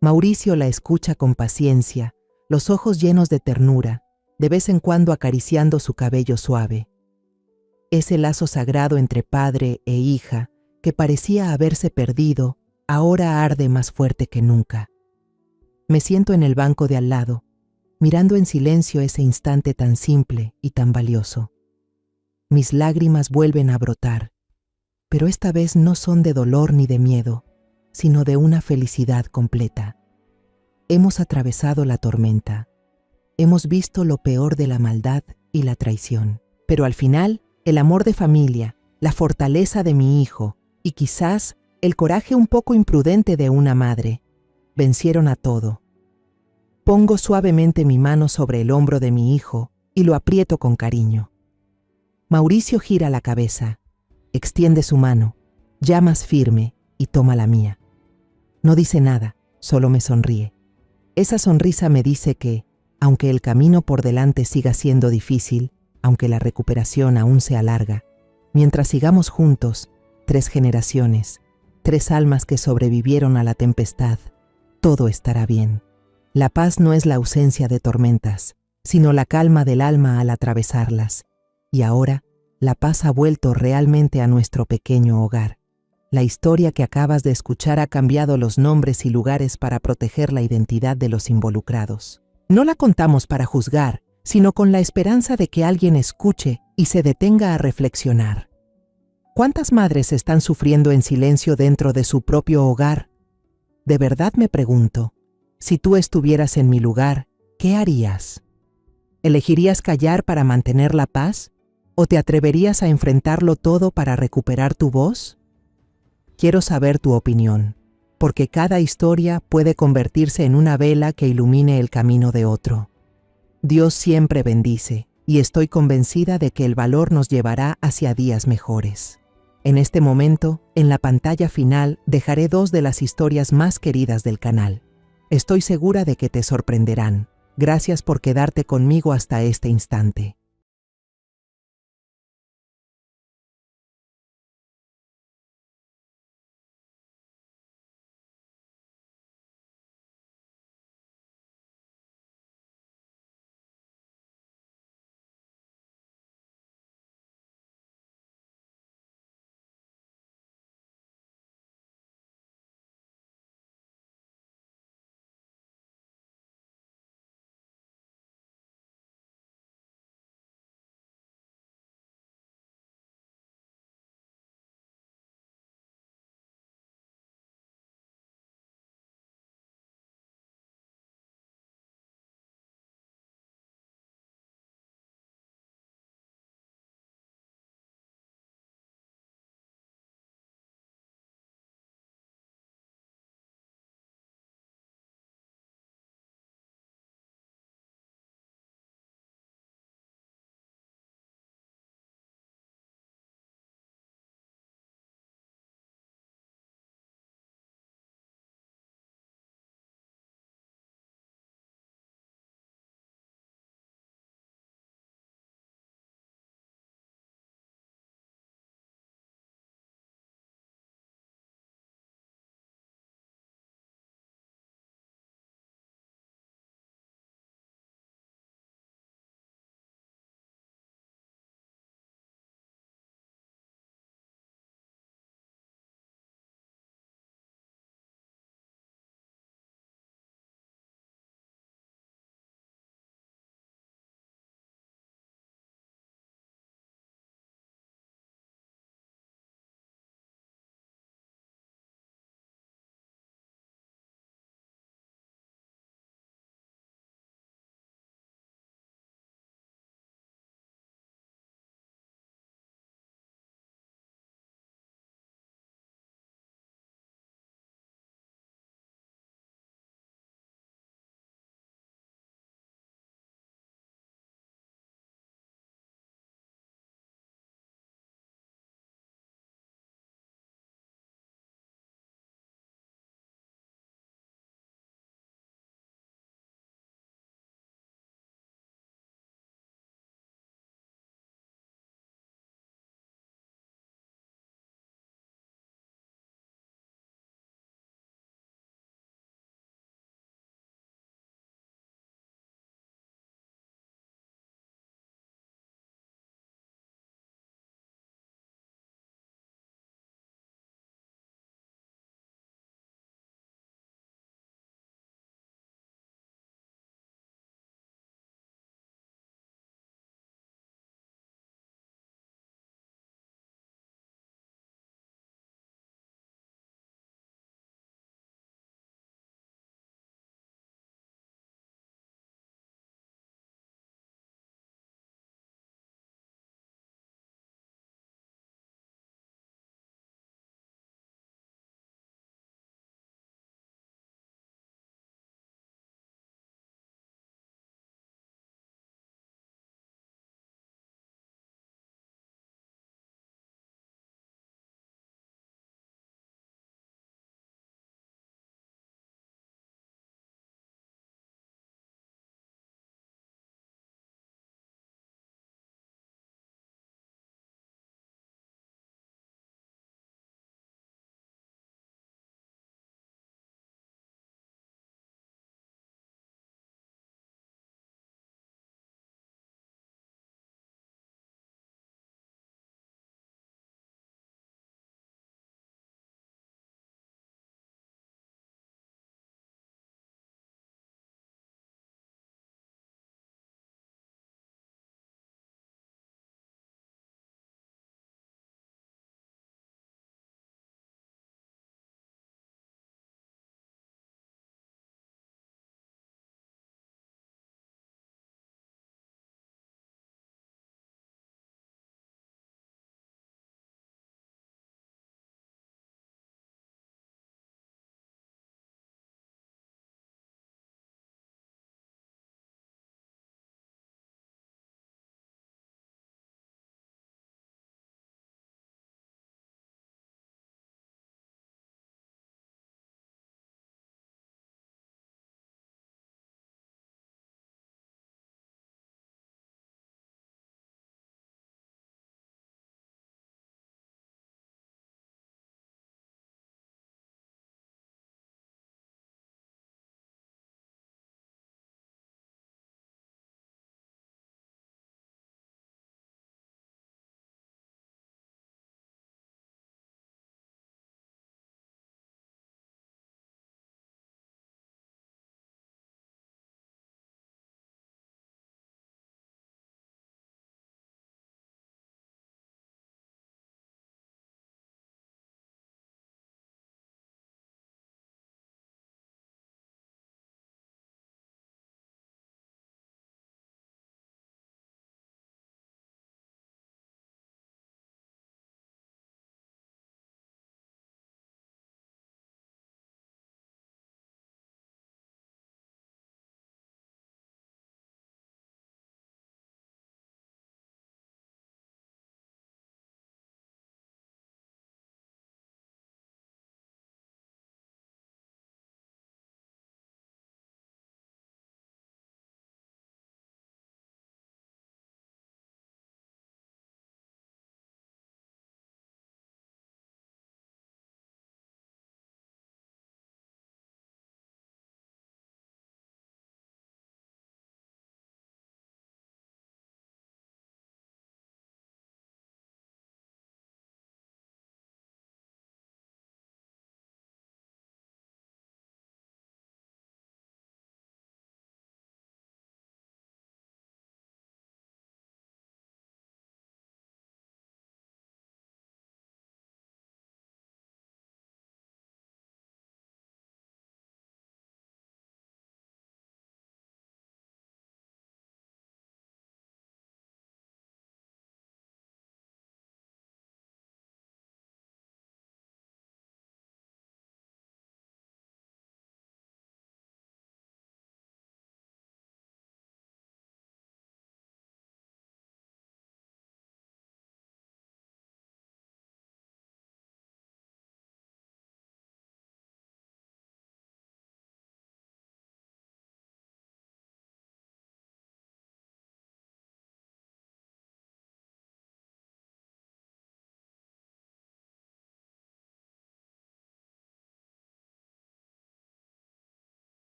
Mauricio la escucha con paciencia, los ojos llenos de ternura, de vez en cuando acariciando su cabello suave. Ese lazo sagrado entre padre e hija, que parecía haberse perdido, ahora arde más fuerte que nunca. Me siento en el banco de al lado, mirando en silencio ese instante tan simple y tan valioso. Mis lágrimas vuelven a brotar, pero esta vez no son de dolor ni de miedo, sino de una felicidad completa. Hemos atravesado la tormenta, hemos visto lo peor de la maldad y la traición, pero al final, el amor de familia, la fortaleza de mi hijo y quizás el coraje un poco imprudente de una madre, vencieron a todo. Pongo suavemente mi mano sobre el hombro de mi hijo y lo aprieto con cariño. Mauricio gira la cabeza, extiende su mano, ya más firme, y toma la mía. No dice nada, solo me sonríe. Esa sonrisa me dice que, aunque el camino por delante siga siendo difícil, aunque la recuperación aún sea larga, mientras sigamos juntos, 3 generaciones, 3 almas que sobrevivieron a la tempestad, todo estará bien. La paz no es la ausencia de tormentas, sino la calma del alma al atravesarlas. Y ahora, la paz ha vuelto realmente a nuestro pequeño hogar. La historia que acabas de escuchar ha cambiado los nombres y lugares para proteger la identidad de los involucrados. No la contamos para juzgar, sino con la esperanza de que alguien escuche y se detenga a reflexionar. ¿Cuántas madres están sufriendo en silencio dentro de su propio hogar? De verdad me pregunto, si tú estuvieras en mi lugar, ¿qué harías? ¿Elegirías callar para mantener la paz? ¿O te atreverías a enfrentarlo todo para recuperar tu voz? Quiero saber tu opinión, porque cada historia puede convertirse en una vela que ilumine el camino de otro. Dios siempre bendice, y estoy convencida de que el valor nos llevará hacia días mejores. En este momento, en la pantalla final, dejaré 2 de las historias más queridas del canal. Estoy segura de que te sorprenderán. Gracias por quedarte conmigo hasta este instante.